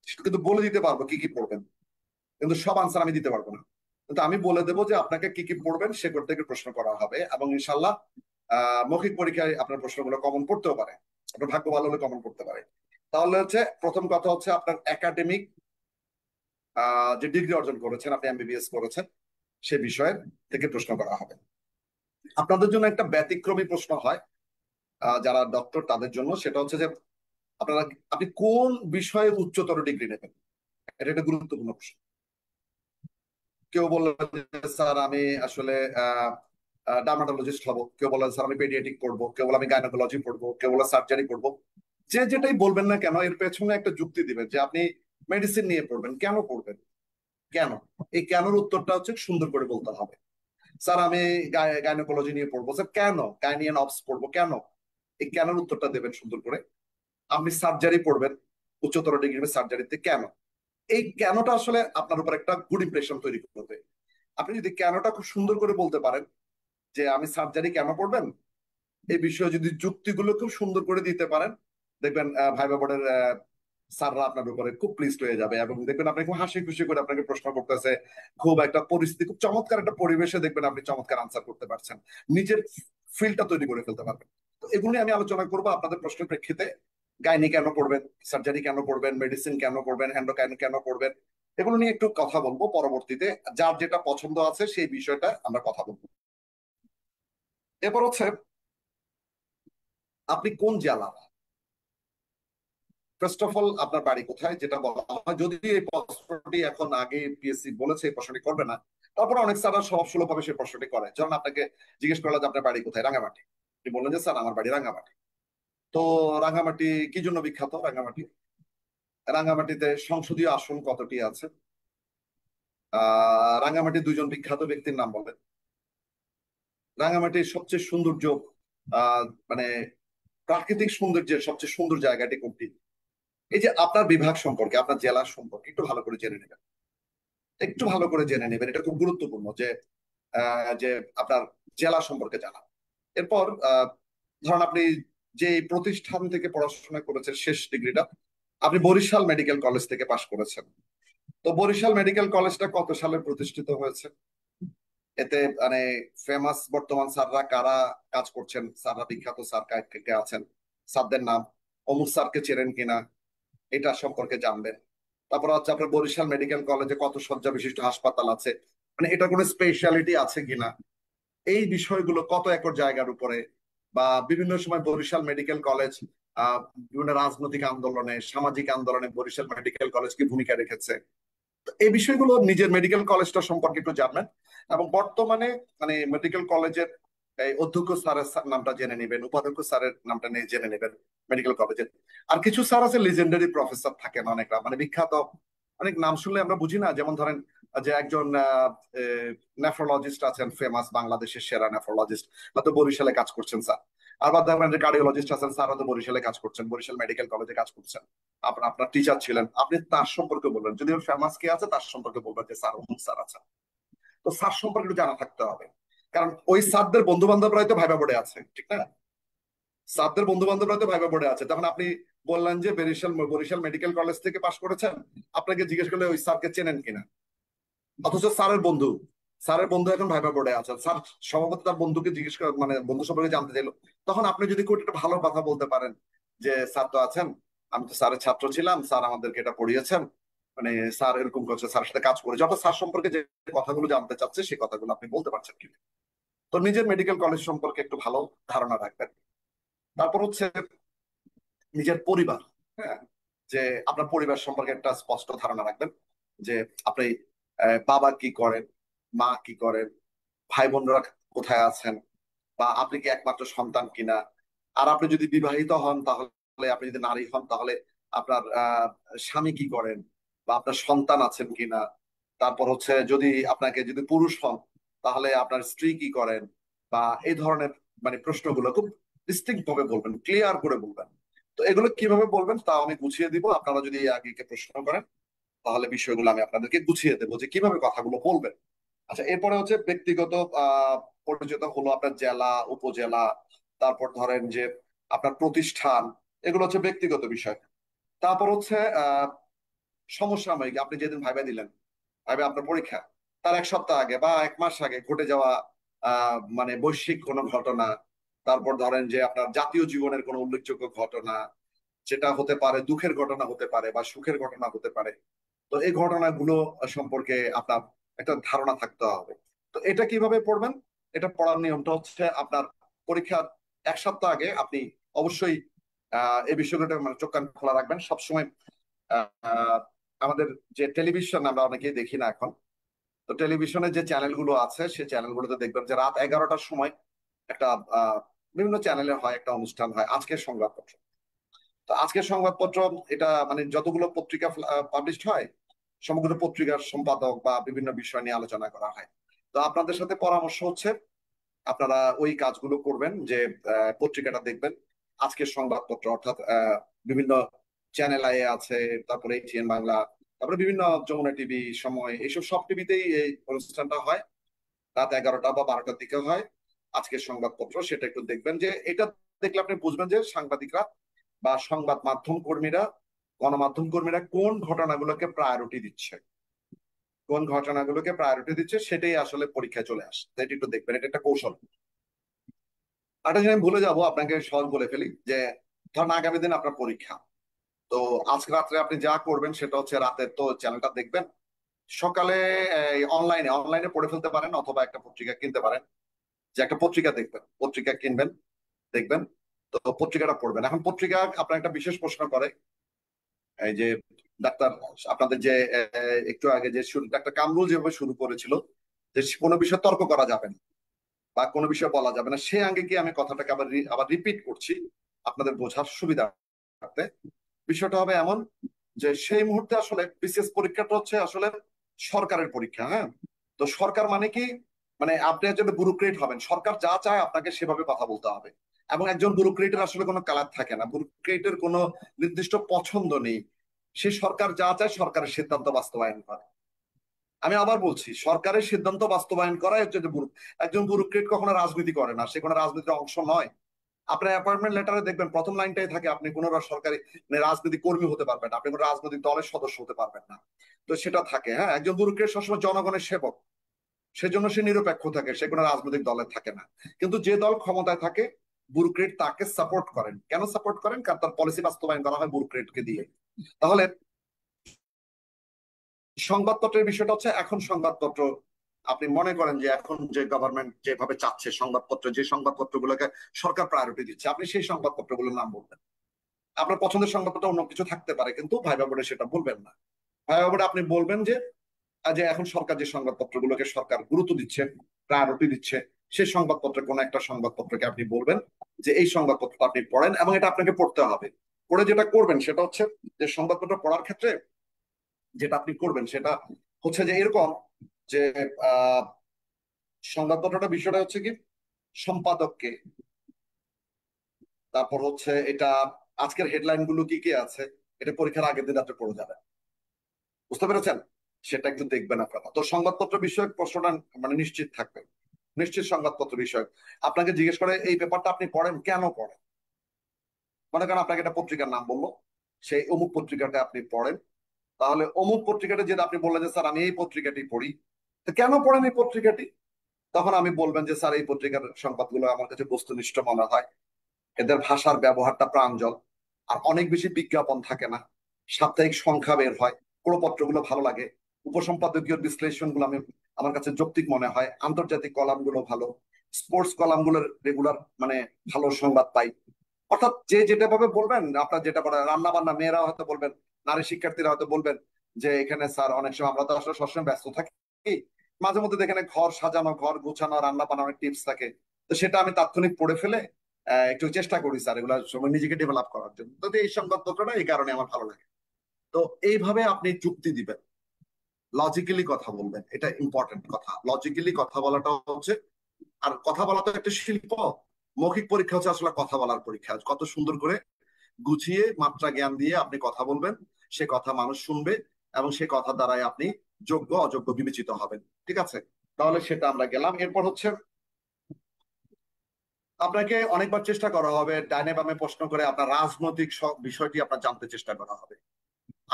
সেটা কিন্তু বলে দিতে পারবো কি কি পড়বেন, কিন্তু সব আনসার আমি দিতে পারবো না। কিন্তু আমি বলে দেবো যে আপনাকে কি কি পড়বেন, সেগুলো থেকে প্রশ্ন করা হবে, এবং ইনশাল্লাহ মৌখিক পরীক্ষায় আপনার প্রশ্নগুলো কমন পড়তেও পারে, আপনার ভাগ্য ভালো হলে কমন পড়তে পারে। তাহলে হচ্ছে প্রথম কথা হচ্ছে আপনার একাডেমিক যে ডিগ্রি অর্জন করেছেন, আপনি এমবিবিএস করেছেন, সে বিষয়ের থেকে প্রশ্ন করা হবে। আপনাদের জন্য একটা ব্যতিক্রমী প্রশ্ন হয়, যারা ডক্টর তাদের জন্য, সেটা হচ্ছে যে আপনারা আপনি কোন বিষয়ে উচ্চতর ডিগ্রি নেবেন, এটা একটা গুরুত্বপূর্ণ প্রশ্ন। কেউ বললেন যে স্যার আমি আসলে ডার্মাটোলজিস্ট হব, কেউ বলেন স্যার আমি পেডিয়াট্রিক পড়বো, কেউ বলে আমি গাইনোকোলজি পড়বো, কেউ বলে সার্জারি পড়বো। যে যেটাই বলবেন না কেন, এর পেছনে একটা যুক্তি দিবেন যে আপনি মেডিসিন নিয়ে পড়বেন, কেন পড়বেন, কেন। এই কেনর উত্তরটা হচ্ছে সুন্দর করে বলতে হবে। স্যার আমি গাইনোকোলজি নিয়ে পড়বো, স্যার কেন, গাইনিয়ান অবস পড়বো কেন, এই কেনর উত্তরটা দেবেন সুন্দর করে। আপনি সার্জারি পড়বেন, উচ্চতর ডিগ্রি সার্জারিতে কেন, এই কেনটা আসলে আপনার উপর একটা গুড ইমপ্রেশন তৈরি করবে। আপনি যদি কেনটা খুব সুন্দর করে বলতে পারেন, যে আমি সার্জারি কেন পড়বেন, এই বিষয়ে যদি যুক্তিগুলো খুব সুন্দর করে দিতে পারেন, দেখবেন ভাইবা বোর্ডের স্যাররা আপনার উপরে খুব প্লিজড হয়ে যাবে, এবং দেখবেন আপনি খুব হাসি খুশি করে আপনাকে প্রশ্ন করতেছে, খুব একটা পরিস্থিতি, খুব চমৎকার একটা পরিবেশে দেখবেন আপনি চমৎকার আনসার করতে পারছেন, নিজের ফিল্ডটা তৈরি করে ফেলতে পারবেন। তো এগুলো নিয়ে আমি আলোচনা করবো আপনাদের প্রশ্নের প্রেক্ষিতে। গাইনি কেন পড়বেন, সার্জারি কেন পড়বেন, মেডিসিন কেন পড়বেন, এন্ডোক্রাইন কেন পড়বেন, এগুলো নিয়ে একটু কথা বলবো পরবর্তীতে। যার যেটা পছন্দ আছে সেই বিষয়টা আমরা কথা বলবো। এরপর হচ্ছে আপনি কোন জেলা, ফার্স্ট অফ অল আপনার বাড়ি কোথায় যেটা বলা হয়, যদি এই প্রশ্নটি এখন আগে পিএসসি বলেছে এই প্রশ্নটি করবে না, তারপরে অনেক স্যাররা স্বভাব সুলভ ভাবে সেই প্রশ্নটি করে। যেমন আপনাকে জিজ্ঞেস করলো যে আপনার বাড়ি কোথায়, রাঙামাটি, আপনি বললেন যে স্যার আমার বাড়ি রাঙামাটি। তো রাঙামাটি কি জন্য বিখ্যাত? রাঙামাটি, রাঙামাটিতে সংসদীয় আসন কতটি আছে? রাঙামাটি দুইজন বিখ্যাত ব্যক্তির নাম বলেন। রাঙামাটির সবচেয়ে সৌন্দর্য, আহ মানে প্রাকৃতিক সৌন্দর্যের সবচেয়ে সুন্দর জায়গাটি কোনটি? এই যে আপনার বিভাগ সম্পর্কে, আপনার জেলা সম্পর্কে একটু ভালো করে জেনে নেবেন, একটু ভালো করে জেনে নেবেন, এটা খুব গুরুত্বপূর্ণ যে যে আপনার জেলা সম্পর্কে জানা। এরপর ধরুন আপনি যে প্রতিষ্ঠান থেকে পড়াশোনা করেছেন শেষ ডিগ্রিটা, আপনি বরিশাল মেডিকেল কলেজ থেকে পাশ করেছেন। তো বরিশাল মেডিকেল কলেজটা কত সালে প্রতিষ্ঠিত হয়েছে? এতে মানে ফেমাস বর্তমান স্যাররা কারা কাজ করছেন, স্যাররা বিখ্যাত স্যার কে কে আছেন, স্যারদের নাম, অমুক স্যারকে চেনেন কিনা, এটা সম্পর্কে জানবেন। তারপর হচ্ছে আপনার বরিশাল মেডিকেল কলেজে কত শয্যা বিশিষ্ট হাসপাতাল আছে, মানে এটা কোনো স্পেশালিটি আছে কিনা, এই বিষয়গুলো, কত একর জায়গার উপরে, বা বিভিন্ন সময় বরিশাল মেডিকেল কলেজ বিভিন্ন রাজনৈতিক আন্দোলনে, সামাজিক আন্দোলনে বরিশাল মেডিকেল কলেজ কি ভূমিকা রেখেছে, এই বিষয়গুলো নিজের মেডিকেল কলেজটা সম্পর্কে একটু জানবেন। এবং বর্তমানে মানে মেডিকেল কলেজের এই অধ্যক্ষ স্যারের নামটা জেনে নেবেন, উপাধ্যক্ষ স্যারের নামটা নিয়ে জেনে নেবেন মেডিকেল কলেজের। আর কিছু স্যার আছে লিজেন্ডারি প্রফেসর থাকেন অনেকরা, মানে বিখ্যাত, অনেক নাম শুনলে আমরা বুঝি না, যেমন ধরেন যে একজন নেফ্রোলজিস্ট আছেন ফেমাস, বাংলাদেশের সেরা নেফ্রোলজিস্ট, হয়তো বরিশালে কাজ করছেন স্যার। আবার দেখবেন যে কার্ডিওলজিস্ট আছেন স্যার, হয়তো বরিশালে কাজ করছেন, বরিশাল মেডিকেল কলেজে কাজ করছেন, আপনার আপনার টিচার ছিলেন, আপনি তার সম্পর্কে বলবেন। যদি ওর ফেমাস কে আছে তার সম্পর্কে বলবেন যে স্যার অমুক স্যার আছে। তো স্যার সম্পর্কে একটু জানা থাকতে হবে, কারণ ওই স্যারদের বন্ধু বান্ধবরাই তো ভাইবা বোর্ডে আছে, ঠিক না? স্যারদের বন্ধু বান্ধবরাই তো ভাইবা বোর্ডে আছে। তখন আপনি বললেন যে বরিশাল বরিশাল মেডিকেল কলেজ থেকে পাশ করেছেন, আপনাকে জিজ্ঞেস করলে ওই স্যারকে চেনেন কিনা, অথচ স্যারের বন্ধু, স্যারের বন্ধু এখন ভাইবা বোর্ডে আছে, স্যার সম্ভবত তার বন্ধুকে জিজ্ঞেস করে মানে বন্ধু সম্পর্কে জানতে চাইলো। তখন আপনি যদি খুব একটা ভালো কথা বলতে পারেন যে স্যার তো আছেন, আমি তো স্যারের ছাত্র ছিলাম, স্যার আমাদেরকে এটা পড়িয়েছেন, মানে স্যার এরকম করছে, স্যারের সাথে কাজ করেছে, অর্থাৎ স্যার সম্পর্কে যে কথাগুলো জানতে চাচ্ছে সেই কথাগুলো আপনি বলতে পারছেন কি। তো নিজের মেডিকেল কলেজ সম্পর্কে একটু ভালো ধারণা রাখবেন। তারপর হচ্ছে নিজের পরিবার, হ্যাঁ, যে আপনার পরিবার সম্পর্কে একটা স্পষ্ট ধারণা রাখবেন, যে আপনি বাবা কি করেন, মা কি করেন, ভাই বোনরা কোথায় আছেন, বা আপনি কি একমাত্র সন্তান কিনা। আর আপনি যদি বিবাহিত হন তাহলে, আপনি যদি নারী হন তাহলে আপনার স্বামী কি করেন, বা আপনার সন্তান আছেন কিনা। তারপর হচ্ছে যদি আপনাকে যদি পুরুষ হন তাহলে আপনার স্ত্রী কি করেন, বা এই ধরনের মানে প্রশ্নগুলো খুব ডিস্টিংক্ট ভাবে বলবেন, ক্লিয়ার করে বলবেন। তো এগুলো কিভাবে বলবেন তা আমি গুছিয়ে দিব, আপনারা যদি আগে প্রশ্ন করেন তাহলে বিষয়গুলো আমি আপনাদেরকে গুছিয়ে দেবো যে কিভাবে কথাগুলো বলবেন। আচ্ছা, এরপরে হচ্ছে ব্যক্তিগত পরিচয় হলো আপনার জেলা, উপজেলা, তারপর ধরেন যে আপনার প্রতিষ্ঠান, এগুলো হচ্ছে ব্যক্তিগত বিষয়। তারপর হচ্ছে সমসাময়িক, আপনি যেদিন ভাইবা দিলেন, ভাইবা আপনার পরীক্ষা, তার এক সপ্তাহ আগে বা এক মাস আগে ঘটে যাওয়া মানে বৈশ্বিক কোনো ঘটনা, তারপর ধরেন যে আপনার জাতীয় জীবনের কোনো উল্লেখযোগ্য ঘটনা, সেটা হতে পারে দুঃখের ঘটনা হতে পারে বা সুখের ঘটনা হতে পারে। তো এই ঘটনাগুলো সম্পর্কে আপনার একটা ধারণা থাকতে হবে। তো এটা কিভাবে পড়বেন? এটা পড়ার নিয়মটা হচ্ছে আপনার পরীক্ষার এক সপ্তাহ আগে আপনি অবশ্যই এই বিষয়গুলো মানে চোখ কান খোলা রাখবেন সবসময়। আহ আমাদের যে টেলিভিশন আমরা অনেকেই দেখি না এখন, তো টেলিভিশনে যে চ্যানেলগুলো আছে সেই চ্যানেলগুলোতে দেখবেন যে রাত 11টার সময় একটা আহ বিভিন্ন চ্যানেলে হয় একটা অনুষ্ঠান হয় আজকের সংবাদপত্র। তো আজকের সংবাদপত্র এটা মানে যতগুলো পত্রিকা পাবলিশ হয়, সমগ্র পত্রিকার সম্পাদক বা বিভিন্ন বিষয় নিয়ে আলোচনা করা হয়। তো আপনাদের সাথে পরামর্শ হচ্ছে আপনারা ওই কাজগুলো করবেন, যে পত্রিকাটা দেখবেন, আজকের সংবাদপত্র অর্থাৎ বিভিন্ন চ্যানেল আই আছে, তারপরে এটিএন বাংলা, তারপরে বিভিন্ন যমুনা টিভি, সময়, এইসব সব টিভিতেই এই অনুষ্ঠানটা হয়, রাত 11টা বা 12টার দিকে হয় আজকের সংবাদপত্র, সেটা একটু দেখবেন। যে এটা দেখলে আপনি বুঝবেন যে সাংবাদিকরা বা সংবাদ মাধ্যম কর্মীরা, গণমাধ্যম কর্মীরা কোন ঘটনাগুলোকে প্রায়োরিটি দিচ্ছে, কোন ঘটনাগুলোকে প্রায়োরিটি দিচ্ছে, সেটাই আসলে পরীক্ষায় চলে আসে। তো এটা একটু দেখবেন, এটা একটা কৌশল। আরেকটা জিনিস আমি ভুলে যাবো, আপনাকে সহজ বলে ফেলি, যে ধরেন আগামী দিন আপনার পরীক্ষা। তো আজকে রাত্রে আপনি যা করবেন সেটা হচ্ছে রাতে তো চ্যানেলটা দেখবেন, সকালে অনলাইনে অনলাইনে পড়ে ফেলতে পারেন, অথবা একটা পত্রিকা কিনতে পারেন, যে একটা পত্রিকা দেখবেন, পত্রিকা কিনবেন, দেখবেন, তো পত্রিকাটা পড়বেন। এখন পত্রিকা আপনার একটা বিশেষ প্রশ্ন করে এই যে ডাক্তার, আপনাদের যে একটু আগে যে ডাক্তার কামরুল যেভাবে শুরু করেছিল যে কোনো বিষয়ে তর্ক করা যাবে না বা কোনো বিষয়ে বলা যাবে না, সে আগে গিয়ে আমি কথাটাকে আবার রিপিট করছি আপনাদের বোঝার সুবিধার্থে। বিষয়টা হবে এমন যে সেই মুহূর্তে আসলে বিসিএস পরীক্ষাটা হচ্ছে আসলে সরকারের পরীক্ষা। হ্যাঁ, তো সরকার মানে কি, মানে আপনি একজন ব্যুরোক্রেট হবেন, সরকার যা চায় আপনাকে সেভাবে কথা বলতে হবে। এবং একজন ব্যুরোক্রেটের আসলে কোনো কালার থাকে না, ব্যুরোক্রেটের কোনো নির্দিষ্ট পছন্দ নেই। সে সরকার যা চায় সরকারের সিদ্ধান্ত বাস্তবায়ন করে। আমি আবার বলছি, সরকারের সিদ্ধান্ত বাস্তবায়ন করাই হচ্ছে যে একজন ব্যুরোক্রেট কখনো রাজনীতি করে না, সে কোনো রাজনীতির অংশ নয়। আপনার অ্যাপয়েন্টমেন্ট লেটারে দেখবেন প্রথম লাইনটাই থাকে আপনি কোনো সরকারি মানে রাজনৈতিক কর্মী হতে পারবেন না, আপনি কোনো রাজনৈতিক দলের সদস্য হতে পারবেন না। তো সেটা থাকে। হ্যাঁ, একজন ব্যুরোক্রেট সবসময় জনগণের সেবক, সেজন্য সে নিরপেক্ষ থাকে, সে কোনো রাজনৈতিক দলের থাকে না। কিন্তু যে দল ক্ষমতায় থাকে ব্যুরোক্রেট তাকে সাপোর্ট করেন। কেন সাপোর্ট করেন? কারণ তার পলিসি বাস্তবায়ন করা হয় ব্যুরোক্রেটকে দিয়ে। তাহলে সংবাদপত্রের বিষয়টা হচ্ছে, এখন সংবাদপত্র আপনি মনে করেন যে এখন যে গভর্নমেন্ট যেভাবে চাচ্ছে সংবাদপত্র, যে সংবাদপত্রগুলোকে সরকার প্রায়োরিটি দিচ্ছে, আপনি সেই সংবাদপত্রগুলোর নাম বলবেন। আপনার পছন্দের সংবাদপত্র অন্য কিছু থাকতে পারে, কিন্তু ভাইবা বোর্ডে সেটা বলবেন না। ভাইবা বোর্ডে আপনি বলবেন যে যে এখন সরকার যে সংবাদপত্রগুলোকে সরকার গুরুত্ব দিচ্ছে, প্রায়োরিটি দিচ্ছে, সেই সংবাদপত্রের কোন একটা সংবাদপত্রকে আপনি বলবেন যে এই সংবাদপত্রটা আপনি পড়েন এবং এটা আপনাকে পড়তে হবে। পড়ে যেটা করবেন সেটা হচ্ছে যে সংবাদপত্র পড়ার ক্ষেত্রে যেটা আপনি করবেন সেটা হচ্ছে যে এরকম যে আহ সংবাদপত্রটা বিষয়টা হচ্ছে কি, সম্পাদককে, তারপর হচ্ছে এটা আজকের হেডলাইন গুলো কি কি আছে, এটা পরীক্ষার আগের দিন আপনি পড়ে যাবেন। বুঝতে পেরেছেন? সেটা একটু দেখবেন আপনারা। তো সংবাদপত্র বিষয়ক প্রশ্নটা মানে নিশ্চিত থাকবে, নিশ্চিত সংবাদপত্র বিষয়ক। আপনাকে জিজ্ঞেস করে এই পেপারটা আপনি পড়েন, কেন পড়েন? মনে করেন আপনাকে একটা পত্রিকার নাম বললো, সেই অমুক পত্রিকাটা আপনি পড়েন। তাহলে অমুক পত্রিকাটা যেটা আপনি বললেন যে স্যার আমি এই পত্রিকাটি পড়ি, তো কেন পড়েন এই পত্রিকাটি? তখন আমি বলবেন যে স্যার এই পত্রিকার সংবাদগুলো আমার কাছে বস্তুনিষ্ঠ মনে হয়, এদের ভাষার ব্যবহারটা প্রাঞ্জল, আর অনেক বেশি বিজ্ঞাপন থাকে না, সাপ্তাহিক সংখ্যা বের হয়, পত্রগুলো ভালো লাগে, উপসম্পাদকীয় বিশ্লেষণগুলো আমি আমার কাছে যৌক্তিক মনে হয়, আন্তর্জাতিক কলামগুলো ভালো, স্পোর্টস কলামগুলোর রেগুলার মানে ভালো সংবাদ পাই। অর্থাৎ যে যেটা ভাবে বলবেন, আপনার যেটা বলে রান্না বান্না, মেয়েরা হয়তো বলবেন, নারী শিক্ষার্থীরা হয়তো বলবেন যে এখানে স্যার অনেক সময় আমরা তো আসলে সবসময় ব্যস্ত থাকি, মাঝে মধ্যে এখানে ঘর সাজানো, ঘর গোছানো, রান্না বান্নার টিপস থাকে, তো সেটা আমি তাৎক্ষণিক পড়ে ফেলে একটু চেষ্টা করি স্যার এগুলো সময় নিজেকে ডেভেলপ করার জন্য। তো এই সংবাদপত্রটা এই কারণে আমার ভালো লাগে। তো এইভাবে আপনি যুক্তি দিবেন, লজিক্যালি কথা বলবেন, এটা ইম্পর্টেন্ট কথা। লজিক্যালি কথা বলাটা হচ্ছে, আর কথা বলা তো একটা শিল্প। মৌখিক পরীক্ষা হচ্ছে আসলে কথা বলার পরীক্ষা, কত সুন্দর করে গুছিয়ে মাত্রা জ্ঞান দিয়ে আপনি কথা বলবেন, সে কথা মানুষ শুনবে এবং সে কথা দ্বারাই আপনি যোগ্য অযোগ্য বিবেচিত হবেন। ঠিক আছে, তাহলে সেটা আমরা গেলাম। এরপর হচ্ছে আপনাকে অনেকবার চেষ্টা করা হবে ডাইনে বামে প্রশ্ন করে আপনার রাজনৈতিক বিষয়টি আপনার জানতে চেষ্টা করা হবে।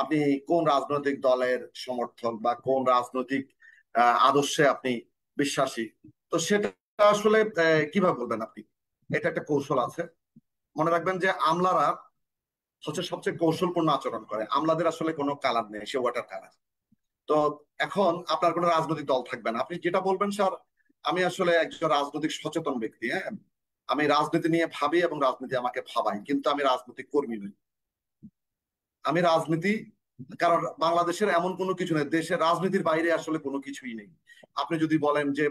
আপনি কোন রাজনৈতিক দলের সমর্থক বা কোন রাজনৈতিক আদর্শে আপনি বিশ্বাসী, তো সেটা আসলে কিভাবে বলবেন আপনি? এটা একটা কৌশল আছে। মনে রাখবেন যে আমলারা হচ্ছে সবচেয়ে কৌশলপূর্ণ আচরণ করে, আমলাদের আসলে কোনো কালার নেই, সে ওয়াটার কালার। তো এখন আপনার কোনো রাজনৈতিক দল থাকবে না, আপনি যেটা বলবেন স্যার আমি আসলে একজন রাজনৈতিক সচেতন ব্যক্তি, হ্যাঁ আমি রাজনীতি নিয়ে ভাবি এবং রাজনীতি আমাকে ভাবাই, কিন্তু আমি রাজনৈতিক কর্মী নই। আমি রাজনীতি, কারণ বাংলাদেশের এমন কোনো কিছু নেই, দেশের রাজনীতির বাইরে আসলে কোনো কিছুই নেই। আপনি যদি বলেন যে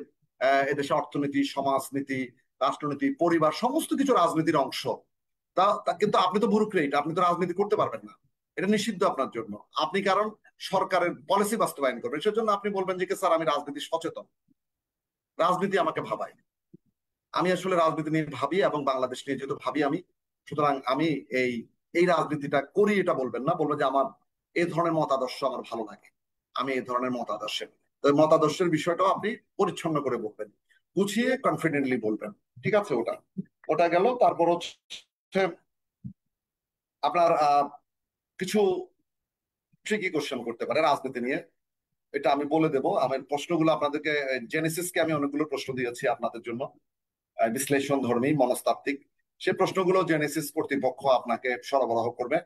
এদেশে অর্থনীতি, সমাজনীতি, রাষ্ট্রনীতি, পরিবার সমস্ত কিছু রাজনীতির অংশ, কিন্তু আপনি তো ব্যুরোক্রেট, আপনি তো রাজনীতি করতে পারবেন না, এটা নিষিদ্ধ আপনার জন্য। আপনি কারণ সরকারের পলিসি বাস্তবায়ন করবেন, সেজন্য আপনি বলবেন যে স্যার আমি রাজনীতি সচেতন, রাজনীতি আমাকে ভাবায়। আমি আসলে রাজনীতি নিয়ে ভাবি এবং বাংলাদেশ নিয়ে যেহেতু ভাবি আমি, সুতরাং আমি এই এই রাজনীতিটা করি এটা বলবেন না, বলবেন যে আমার এই ধরনের মতাদর্শ আমার ভালো লাগে, আমি এই ধরনের মতাদর্শের। তো এই মতাদর্শের বিষয়টাও আপনি পরিচ্ছন্ন করে বলবেন, গুছিয়ে কনফিডেন্টলি বলবেন। ঠিক আছে, ওটা ওটা গেল। তারপর হচ্ছে আপনার কিছু ট্রিকি কোশ্চেন করতে পারে রাজনীতি নিয়ে, এটা আমি বলে দেবো। আমার প্রশ্নগুলো আপনাদেরকে, জেনেসিসকে আমি অনেকগুলো প্রশ্ন দিয়েছি আপনাদের জন্য, বিশ্লেষণ ধর্মী মনস্তাত্ত্বিক, সে প্রশ্নগুলো জেনেসিস কর্তৃপক্ষ আপনাকে সরবরাহ করবে।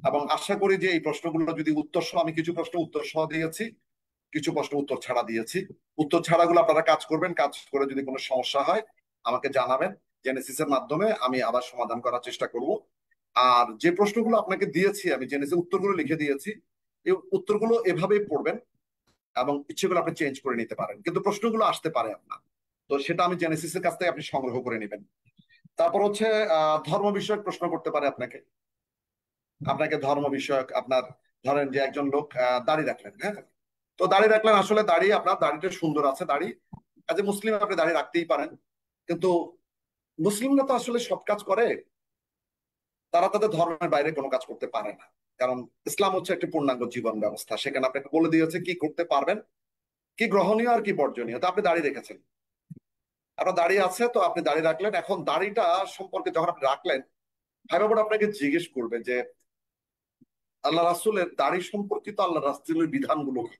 এবং আশা করি যে এই প্রশ্নগুলো যদি উত্তর সহ, আমি কিছু প্রশ্ন উত্তর সহ দিয়েছি, কিছু প্রশ্ন উত্তর ছাড়া দিয়েছি। উত্তর ছাড়াগুলো আপনারা কাজ করবেন, কাজ করে যদি কোনো সমস্যা হয় আমাকে জানাবেন, জেনেসিসের মাধ্যমে আমি আবার সমাধান করার চেষ্টা করব। আর যে প্রশ্নগুলো আপনাকে দিয়েছি, আমি জেনেছি উত্তরগুলো লিখে দিয়েছি, এই উত্তরগুলো এভাবেই পড়বেন এবং ইচ্ছে করলে আপনি চেঞ্জ করে নিতে পারেন, কিন্তু প্রশ্নগুলো আসতে পারে আপনার। তো সেটা আমি জেনেসিসের কাছ থেকে আপনি সংগ্রহ করে নেবেন। তারপর হচ্ছে ধর্ম বিষয়ক প্রশ্ন করতে পারে আপনাকে। আপনাকে ধর্ম বিষয়ক আপনার, ধরেন যে একজন লোক দাড়ি রাখলেন, হ্যাঁ, তো দাড়ি রাখলেন, আসলে দাড়ি, আপনার দাড়িটা সুন্দর আছে, দাড়ি আজ মুসলিম আপনি দাড়ি রাখতেই পারেন, কিন্তু মুসলিমরা তো আসলে সব কাজ করে, তারা তাদের ধর্মের বাইরে কোনো কাজ করতে পারে না। কারণ ইসলাম হচ্ছে একটি পূর্ণাঙ্গ জীবন ব্যবস্থা, সেখানে আপনাকে বলে দিয়েছে কি করতে পারবেন, কি গ্রহণীয় আর কি বর্জনীয়। তো আপনি দাঁড়িয়ে রেখেছেন, আপনার দাড়ি আছে, তো আপনি দাঁড়িয়ে রাখলেন। এখন দাড়িটা সম্পর্কে যখন আপনি রাখলেন, ভাই বাবুরা আপনাকে জিজ্ঞেস করবে যে আল্লাহ রাসূলের দাড়ি সম্পর্কিত আল্লাহ রাসূলের বিধানগুলো কি,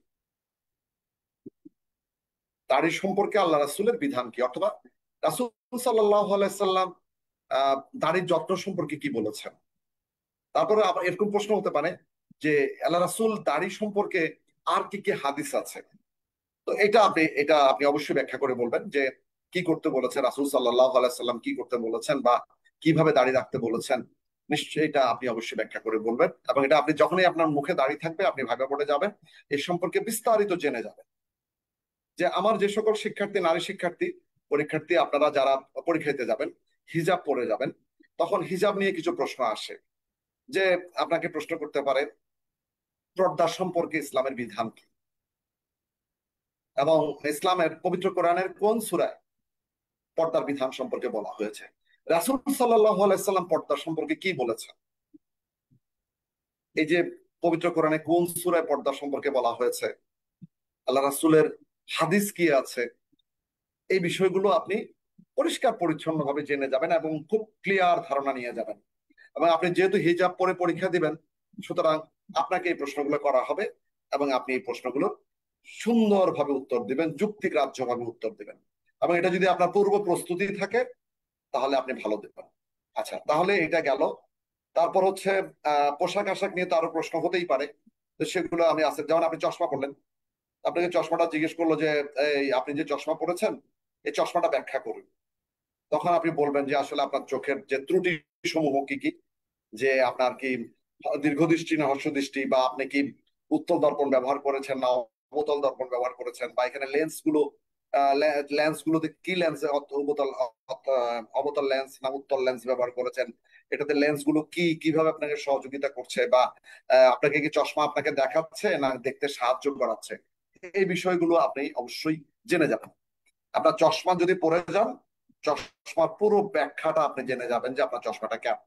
দাড়ি সম্পর্কে আল্লাহ রাসূলের বিধান কি, অথবা রাসূল সাল্লাল্লাহু আলাইহি সাল্লাম দাড়ির যত্ন সম্পর্কে কি বলেছেন। তারপরে আবার এরকম প্রশ্ন হতে পারে যে আল্লাহ রাসূল দাড়ি সম্পর্কে আর কি কি হাদিস আছে। তো এটা আপনি অবশ্যই ব্যাখ্যা করে বলবেন যে কি করতে বলেছেন রাসূল সাল্লাল্লাহু আলাইহি সাল্লাম, কি করতে বলেছেন, বা কিভাবে দাঁড়িয়ে রাখতে বলেছেন। নিশ্চয়ই এটা আপনি অবশ্যই ব্যাখ্যা করে বলবেন, এবং এটা আপনি যখনই আপনার মুখে দাঁড়িয়ে থাকবে, আপনি ভাইবা বোর্ডে যাবেন, এ সম্পর্কে বিস্তারিত জেনে যাবেন। যে আমার যে সকল শিক্ষার্থী, নারী শিক্ষার্থী, পরীক্ষার্থী, আপনারা যারা পরীক্ষা দিতে যাবেন, হিজাব পরে যাবেন, তখন হিজাব নিয়ে কিছু প্রশ্ন আসে। যে আপনাকে প্রশ্ন করতে পারে পর্দা সম্পর্কে ইসলামের বিধান কি, এবং ইসলামের পবিত্র কোরআনের কোন সূরায় পর্দার বিধান সম্পর্কে বলা হয়েছে, রাসূল সাল্লাল্লাহু আলাইহি সাল্লাম পর্দা সম্পর্কে কি বলেছেন, এই যে পবিত্র কোরআনে কোন সূরায় পর্দা সম্পর্কে বলা হয়েছে, আল্লাহ রাসূলের হাদিস কি আছে, এই বিষয়গুলো আপনি পরিষ্কার পরিচ্ছন্ন ভাবে জেনে যাবেন এবং খুব ক্লিয়ার ধারণা নিয়ে যাবেন। এবং আপনি যেহেতু হিজাব পরে পরীক্ষা দিবেন, সুতরাং আপনাকে এই প্রশ্নগুলো করা হবে, এবং আপনি এই প্রশ্নগুলোর সুন্দরভাবে উত্তর দিবেন, যুক্তিগ্রাহ্য ভাবে উত্তর দিবেন। এবং এটা যদি আপনার পূর্ব প্রস্তুতি থাকে, তাহলে আপনি ভালো দেবেন। আচ্ছা, তাহলে এটা গেল। তারপর হচ্ছে পোশাক আশাক নিয়ে তো আরো প্রশ্ন হতেই পারে। তো সেগুলো আমি আছে, যেমন আপনি চশমা পড়লেন, আপনাকে চশমাটা জিজ্ঞেস করলো যে এই আপনি যে চশমা পড়েছেন, এই চশমাটা ব্যাখ্যা করুন। তখন আপনি বলবেন যে আসলে আপনার চোখের যে ত্রুটি সমূহ কি কি, যে আপনার কি দীর্ঘদৃষ্টি না হ্রস্বদৃষ্টি, বা আপনি কি উত্তল দর্পণ ব্যবহার করেছেন না অবতল দর্পণ ব্যবহার করেছেন, বা এখানে লেন্স গুলো, লেন্স গুলোতে কি লেন্স, অবতল অবতল লেন্স না উত্তল লেন্স ব্যবহার করেছেন, এটাতে লেন্স গুলো কি কিভাবে আপনাকে সহযোগিতা করছে, বা আপনাকে কি চশমা আপনাকে দেখাচ্ছে না দেখতে সাহায্য করাচ্ছে, এই বিষয়গুলো আপনি অবশ্যই জেনে যাবেন। আপনার চশমা যদি পরে যান, চশমার পুরো ব্যাখ্যাটা আপনি জেনে যাবেন, যে আপনার চশমাটা কেন,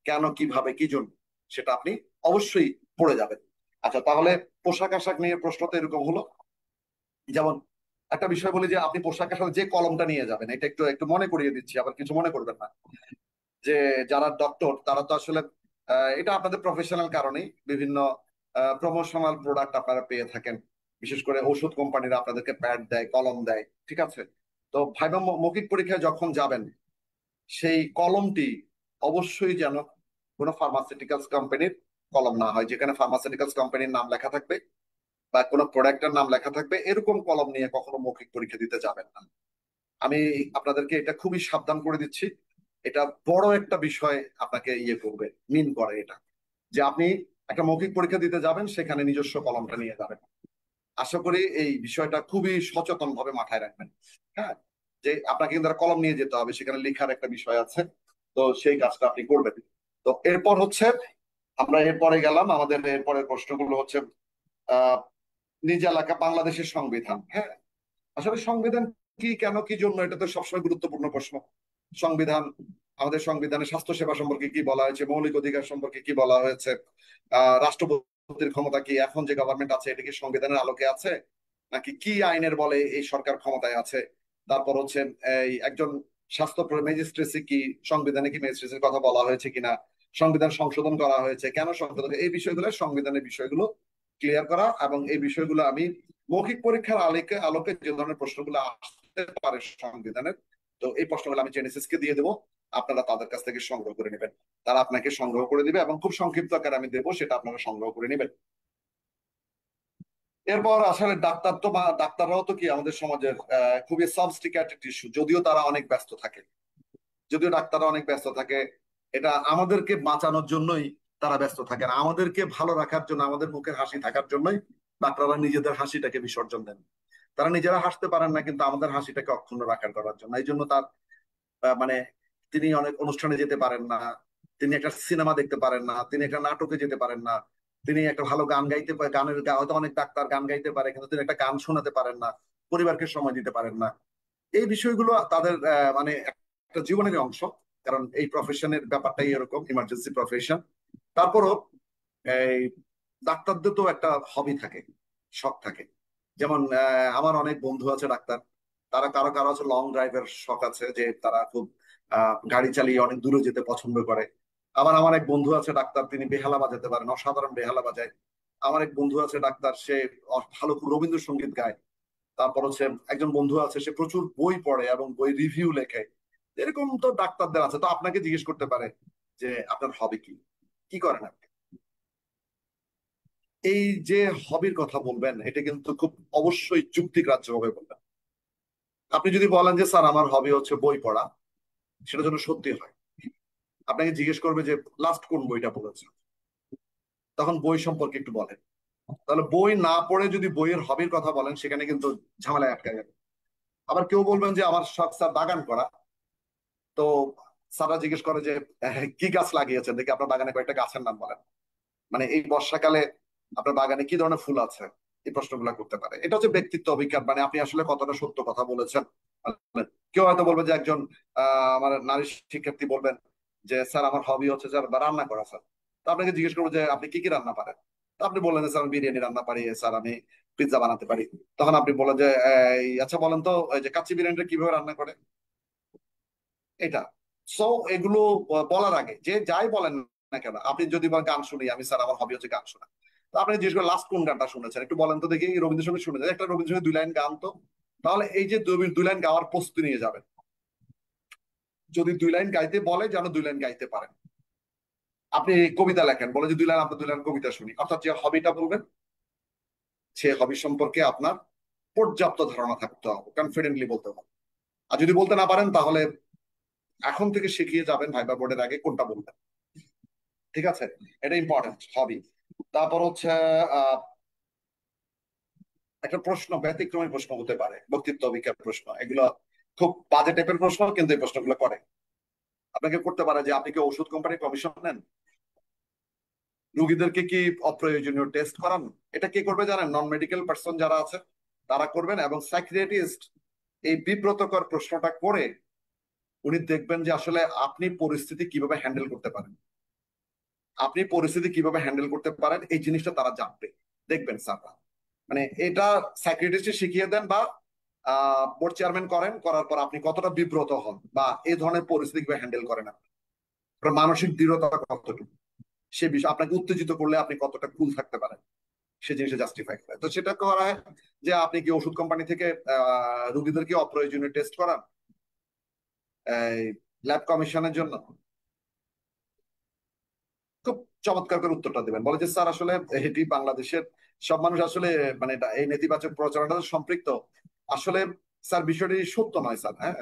কেন, কিভাবে, কি জন্য, সেটা আপনি অবশ্যই পড়ে যাবেন। আচ্ছা, তাহলে পোশাক আশাক নিয়ে প্রশ্ন তো এরকম হলো। যেমন একটা বিষয় বলি, যে আপনি পোশাক আশাক যে কলমটা নিয়ে যাবেন, এটা একটু একটু মনে করিয়ে দিচ্ছি, আবার কিছু মনে করবেন না। যে যারা ডক্টর, তারা তো আসলে এটা আপনাদের প্রফেশনাল কারণেই বিভিন্ন প্রমোশনাল প্রোডাক্ট আপনারা পেয়ে থাকেন। বিশেষ করে ওষুধ কোম্পানিরা আপনাদেরকে প্যাড দেয়, কলম দেয়, ঠিক আছে। তো ভাইবা মৌখিক পরীক্ষায় যখন যাবেন, সেই কলমটি অবশ্যই যেন কোনো ফার্মাসিউটিক্যালস কোম্পানির কলম না হয়, যেখানে ফার্মাসিউটিক্যালস কোম্পানির নাম লেখা থাকবে বা কোনো প্রোডাক্টের নাম লেখা থাকবে, এরকম কলম নিয়ে কখনো মৌখিক পরীক্ষা দিতে যাবেন না। আমি আপনাদেরকে এটা খুবই সাবধান করে দিচ্ছি। এটা বড় একটা বিষয় আপনাকে ইয়ে করবে, মিন করে এটা, যে আপনি একটা মৌখিক পরীক্ষা দিতে যাবেন, সেখানে নিজস্ব কলমটা নিয়ে যাবেন। আশা করি এই বিষয়টা খুবই সচেতন ভাবে মাথায় রাখবেন। হ্যাঁ, যে আপনাকে কিন্তু একটা কলম নিয়ে যেতে হবে, সেখানে লেখার একটা বিষয় আছে। তো সেই কাজটা আপনি করবেন। তো এরপর হচ্ছে আমরা এরপরে গেলাম, আমাদের এরপরের প্রশ্নগুলো হচ্ছে আহ নিজ এলাকা বাংলাদেশের সংবিধান। হ্যাঁ, আসলে সংবিধান কি, কেন, কি জন্য, এটা তো সবসময় গুরুত্বপূর্ণ প্রশ্ন। সংবিধান, আমাদের সংবিধানে স্বাস্থ্য সেবা সম্পর্কে কি বলা হয়েছে, মৌলিক অধিকার সম্পর্কে কি বলা হয়েছে, রাষ্ট্রপতির ক্ষমতা কি, এখন যে গভর্নমেন্ট আছে এটা কি সংবিধানের আলোকে আছে, নাকি কি আইনের বলে এই সরকার ক্ষমতায় আছে। তারপর হচ্ছে এই একজন স্বাস্থ্য ম্যাজিস্ট্রেসি কি, সংবিধানে কি ম্যাজিস্ট্রেসির কথা বলা হয়েছে কিনা, সংবিধান সংশোধন করা হয়েছে, কেন সংশোধন, এই বিষয়গুলো, সংবিধানের বিষয়গুলো ক্লিয়ার করা। এবং এই বিষয়গুলো আমি মৌখিক পরীক্ষার আলোকে আলোকে যে ধরনের প্রশ্নগুলো আসতে পারে সংবিধানের, তো এই প্রশ্নগুলো আমি জেনেসিসকে দিয়ে দেবো, আপনারা তাদের কাছ থেকে সংগ্রহ করে নেবেন। তারা আপনাকে সংগ্রহ করে দিবে, এবং খুব সংক্ষিপ্ত আকারে আমি দেবো, সেটা আপনারা সংগ্রহ করে নেবেন। এরপর আসলে ডাক্তার তো, ডাক্তাররাও তো কি আমাদের সমাজের খুবই সাবস্টিকেটেড ইস্যু, যদিও তারা অনেক ব্যস্ত থাকে, যদিও ডাক্তাররা অনেক ব্যস্ত থাকে, এটা আমাদেরকে বাঁচানোর জন্যই তারা ব্যস্ত থাকেন, আমাদেরকে ভালো রাখার জন্য, আমাদের মুখের হাসি থাকার জন্যই ডাক্তাররা নিজেদের হাসিটাকে বিসর্জন দেন। তারা নিজেরা হাসতে পারেন না, কিন্তু আমাদের হাসিটাকে অক্ষুণ্ণ রাখার করার জন্য। এই জন্য তার মানে তিনি অনেক অনুষ্ঠানে যেতে পারেন না, তিনি একটা সিনেমা দেখতে পারেন না, তিনি একটা নাটকে যেতে পারেন না, তিনি একটা ভালো গান গাইতে পারে, হয়তো অনেক ডাক্তার গান গাইতে পারে, কিন্তু তিনি একটা গান শোনাতে পারেন না, পরিবারকে সময় দিতে পারেন না। এই বিষয়গুলো তাদের মানে একটা জীবনের অংশ, কারণ এই প্রফেশনের ব্যাপারটাই এরকম, ইমার্জেন্সি প্রফেশন। তারপরও এই ডাক্তারদের তো একটা হবি থাকে, শখ থাকে। যেমন আমার অনেক বন্ধু আছে ডাক্তার, তারা কারো কারো আছে লং ড্রাইভের শখ আছে, যে তারা খুব গাড়ি চালিয়ে অনেক দূরে যেতে পছন্দ করে। আবার আমার এক বন্ধু আছে ডাক্তার, তিনি বেহালা বাজাতে পারেন, অসাধারণ বেহালা বাজায়। আমার এক বন্ধু আছে ডাক্তার, সে ভালো রবীন্দ্রসঙ্গীত গায়। তারপর হচ্ছে একজন বন্ধু আছে, সে প্রচুর বই পড়ে এবং বই রিভিউ লেখে। এরকম তো ডাক্তারদের আছে। তো আপনাকে জিজ্ঞেস করতে পারে যে আপনার হবি কি, কি করেন আপনি? এই যে হবির কথা বলবেন, এটা কিন্তু খুব অবশ্যই যুক্তিগ্রাহ্য ভাবে বলবেন। আপনি যদি বলেন যে স্যার আমার হবি হচ্ছে বই পড়া, সেটা যেন সত্যি হয়। আপনাকে জিজ্ঞেস করবে যে লাস্ট কোন বইটা পড়েছেন, তখন বই সম্পর্কে একটু বলেন। তাহলে বই না পড়ে যদি বইয়ের হবির কথা বলেন, সেখানে কিন্তু ঝামেলায় আটকে যাবে। আবার কেউ বলবেন যে আমার শখ স্যার বাগান করা। তো স্যাররা জিজ্ঞেস করে যে কি গাছ লাগিয়েছেন দেখি, আপনার বাগানে কয়েকটা গাছের নাম বলেন। মানে এই বর্ষাকালে আপনার বাগানে কি ধরনের ফুল আছে, এই প্রশ্নগুলো করতে পারে। এটা হচ্ছে ব্যক্তিত্ব অভিজ্ঞান, মানে আপনি আসলে কতটা সত্য কথা বলেছেন। মানে কেউ হয়তো বলবে যে একজন আমার নারী শিক্ষার্থী বলবেন যে স্যার আমার হবি হচ্ছে স্যার বা রান্না করা স্যার। তো আপনাকে জিজ্ঞেস করবো যে আপনি কি কি রান্না পারেন। তো আপনি বললেন যে স্যার আমি বিরিয়ানি রান্না পারি, স্যার আমি পিৎজা বানাতে পারি। তখন আপনি বলেন যে আচ্ছা বলেন তো এই যে কাচ্চি বিরিয়ানিটা কিভাবে রান্না করে। এটা সো এগুলো বলার আগে যে যাই বলেন না কেন, আপনি যদি বলেন গান শুনি, আমি স্যার আমার হবি হচ্ছে গান শোনা। তো আপনি জিজ্ঞেস করেন লাস্ট কোন গানটা শুনেছেন, একটু বলেন তো দেখি। রবীন্দ্রসঙ্গীত শুনেছেন, একটা রবীন্দ্রসঙ্গীত 2 লাইন গান তো। তাহলে এই যে 2 লাইন গাওয়ার প্রস্তুতি নিয়ে যাবেন। যদি 2 লাইন গাইতে বলে, যেন 2 লাইন গাইতে পারেন। আপনি কবিতা লেখেন, বলে যে 2 লাইন, আপনার 2 লাইন কবিতা শুনি। অর্থাৎ যে হবিটা বলবেন, সে হবি সম্পর্কে আপনার পর্যাপ্ত ধারণা থাকতে হবে, কনফিডেন্টলি বলতে হবে। আর যদি বলতে না পারেন, তাহলে এখন থেকে শিখিয়ে যাবেন ভাইবা বোর্ডের আগে কোনটা বলবেন। ঠিক আছে, এটা ইম্পর্টেন্ট হবি। তারপর হচ্ছে আহ একটা প্রশ্ন, ব্যতিক্রমী প্রশ্ন হতে পারে, বক্তৃত্ব অভিজ্ঞান প্রশ্ন। এগুলো খুব বাজে টাইপের প্রশ্ন, কিন্তু এই প্রশ্নগুলো করে। আপনাকে করতে পারে যে আপনি কি ওষুধ কোম্পানির কমিশন নেন, রুগীদেরকে কি অপ্রয়োজনীয় টেস্ট করান। এটা কে করবে জানেন? নন মেডিকেল পার্সন যারা আছে তারা করবেন। এবং সাইকিয়াট্রিস্ট এই বিব্রতকর প্রশ্নটা করে উনি দেখবেন যে আসলে আপনি পরিস্থিতি কিভাবে হ্যান্ডেল করতে পারেন, আপনি পরিস্থিতি কিভাবে হ্যান্ডেল করতে পারেন, এই জিনিসটা তারা জানবে। দেখবেন স্যাররা মানে এটা সাইকিয়াট্রিস্ট শিখিয়ে দেন, বা বোর্ড চেয়ারম্যান করেন, করার পর আপনি কতটা বিব্রত হন বা এই ধরনের পরিস্থিতি কিভাবে হ্যান্ডেল করেন, আপনার মানসিক দৃঢ়তা কতটুকু, সে বিষয়ে আপনাকে উত্তেজিত করলে আপনি কতটা কুল থাকতে পারেন, সে জিনিসটা জাস্টিফাই করে। তো সেটা করা হয় যে আপনি কি ওষুধ কোম্পানি থেকে রুগীদেরকে অপ্রয়োজনীয় টেস্ট করান ল্যাব কমিশনের জন্য। খুব চমৎকার করে উত্তরটা দেবেন, বলে যে স্যার আসলে এটি বাংলাদেশের সব মানুষ আসলে মানে এই নেতিবাচক প্রচারণাটা সম্পৃক্ত। আসলে স্যার বিষয়টি সত্য নয় স্যার। হ্যাঁ,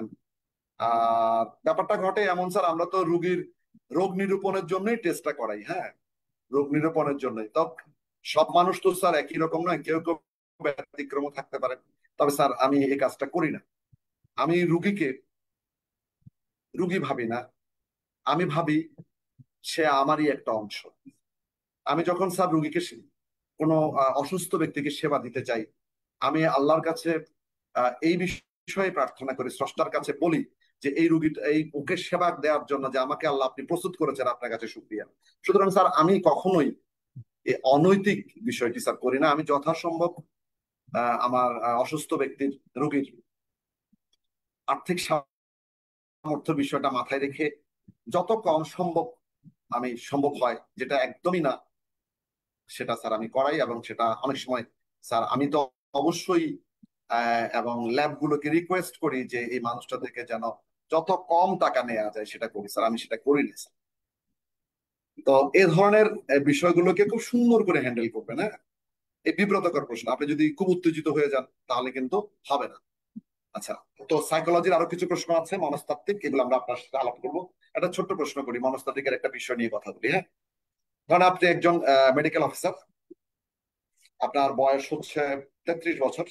আর ব্যাপারটা ঘটে এমন স্যার, আমরা তো রুগীর রোগ নিরূপণের জন্যই টেস্টটা করাই। হ্যাঁ, রোগ নিরূপণের জন্যই তো। সব মানুষ তো স্যার একই রকম নয়, কেউ কেউ ব্যতিক্রম থাকতে পারে। তবে স্যার আমি এই কাজটা করি না। আমি রুগীকে রুগী ভাবি না, আমি ভাবি সে আমারই একটা অংশ। আমি যখন স্যার রুগীকে কোনো অসুস্থ ব্যক্তিকে সেবা দিতে চাই, আমি আল্লাহর কাছে এই বিষয়ে প্রার্থনা করি, স্রষ্টার কাছে বলি যে এই রুগীটা, এই ওকে সেবা দেওয়ার জন্য যে আমাকে আল্লাহ আপনি প্রস্তুত করেছেন, আপনার কাছে শুকরিয়া। সুতরাং স্যার আমি কখনোই এই অনৈতিক বিষয়টি স্যার করি না। আমি যথাসম্ভব আমার অসুস্থ ব্যক্তির, রোগীর আর্থিক সামর্থ্য বিষয়টা মাথায় রেখে যত কম সম্ভব আমি সম্ভব হয়, যেটা একদমই না সেটা স্যার আমি করাই। এবং সেটা অনেক সময় স্যার আমি তো অবশ্যই এবং ল্যাব গুলোকে রিকোয়েস্ট করি যে এই মানুষটা থেকে যেন যত কম টাকা নেওয়া যায় সেটা করি স্যার, আমি সেটা করি না স্যার। তো এ ধরনের বিষয়গুলোকে খুব সুন্দর করে হ্যান্ডেল করবেন। হ্যাঁ, এই বিব্রতকর প্রশ্ন আপনি যদি খুব উত্তেজিত হয়ে যান তাহলে কিন্তু হবে না। আচ্ছা, তো সাইকোলজির আরো কিছু প্রশ্ন আছে মনস্তাত্ত্বিক, এগুলো আমরা আপনার সাথে আলাপ করবো। একটা ছোট্ট প্রশ্ন করি, মনস্তাত্ত্বিকের একটা বিষয় নিয়ে কথা বলি, হ্যাঁ। ধরেন আপনি একজন মেডিকেল অফিসার, আপনার বয়স হচ্ছে 33 বছর,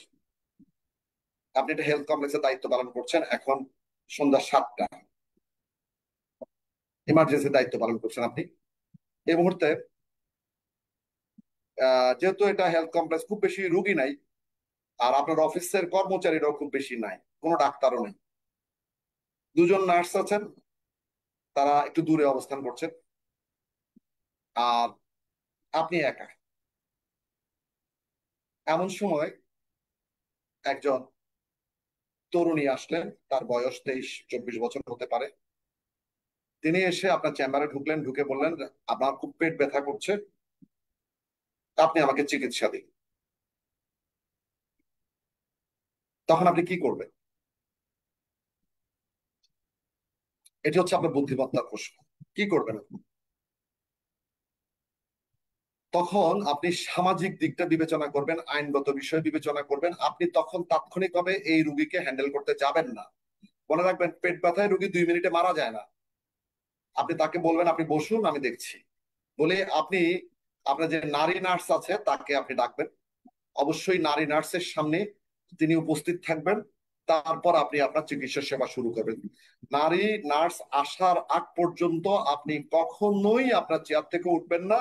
আপনি একটা হেলথ কমপ্লেক্সের দায়িত্ব পালন করছেন, এখন সন্ধ্যা 7টা, ইমার্জেন্সি দায়িত্ব পালন করছেন আপনি এই মুহূর্তে। যেহেতু এটা হেলথ কমপ্লেক্স, খুব বেশি রুগী নাই, আর আপনার অফিসের কর্মচারীরাও খুব বেশি নাই, কোনো ডাক্তারও নেই, দুজন নার্স আছেন, তারা একটু দূরে অবস্থান করছেন, আর আপনি একা। এমন সময় একজন তরুণী আসলেন, তার বয়স 23-24 বছর হতে পারে। তিনি এসে আপনার চেম্বারে ঢুকলেন, ঢুকে বললেন, আমার খুব পেট ব্যথা করছে, আপনি আমাকে চিকিৎসা দিন। তখন আপনি কি করবেন? এটি হচ্ছে আপনার বুদ্ধিমত্তার প্রশ্ন। কি করবেন আপনি? তখন আপনি সামাজিক দিকটা বিবেচনা করবেন, আইনগত বিষয় বিবেচনা করবেন। আপনি তখন তাৎক্ষণিকভাবে এই রুগীকে হ্যান্ডেল করতে যাবেন না। মনে রাখবেন, পেট ব্যথায় রুগী 2 মিনিটে মারা যায় না। আপনি তাকে বলবেন, আপনি বসুন, আমি দেখছি বলে আপনি আপনার যে নারী নার্স আছে তাকে আপনি ডাকবেন। অবশ্যই নারী নার্সের সামনে তিনি উপস্থিত থাকবেন। তারপর আপনি আপনার চিকিৎসা সেবা শুরু করবেন। নারী নার্স আসার আগ পর্যন্ত আপনি কখনোই আপনার চেয়ার থেকে উঠবেন না,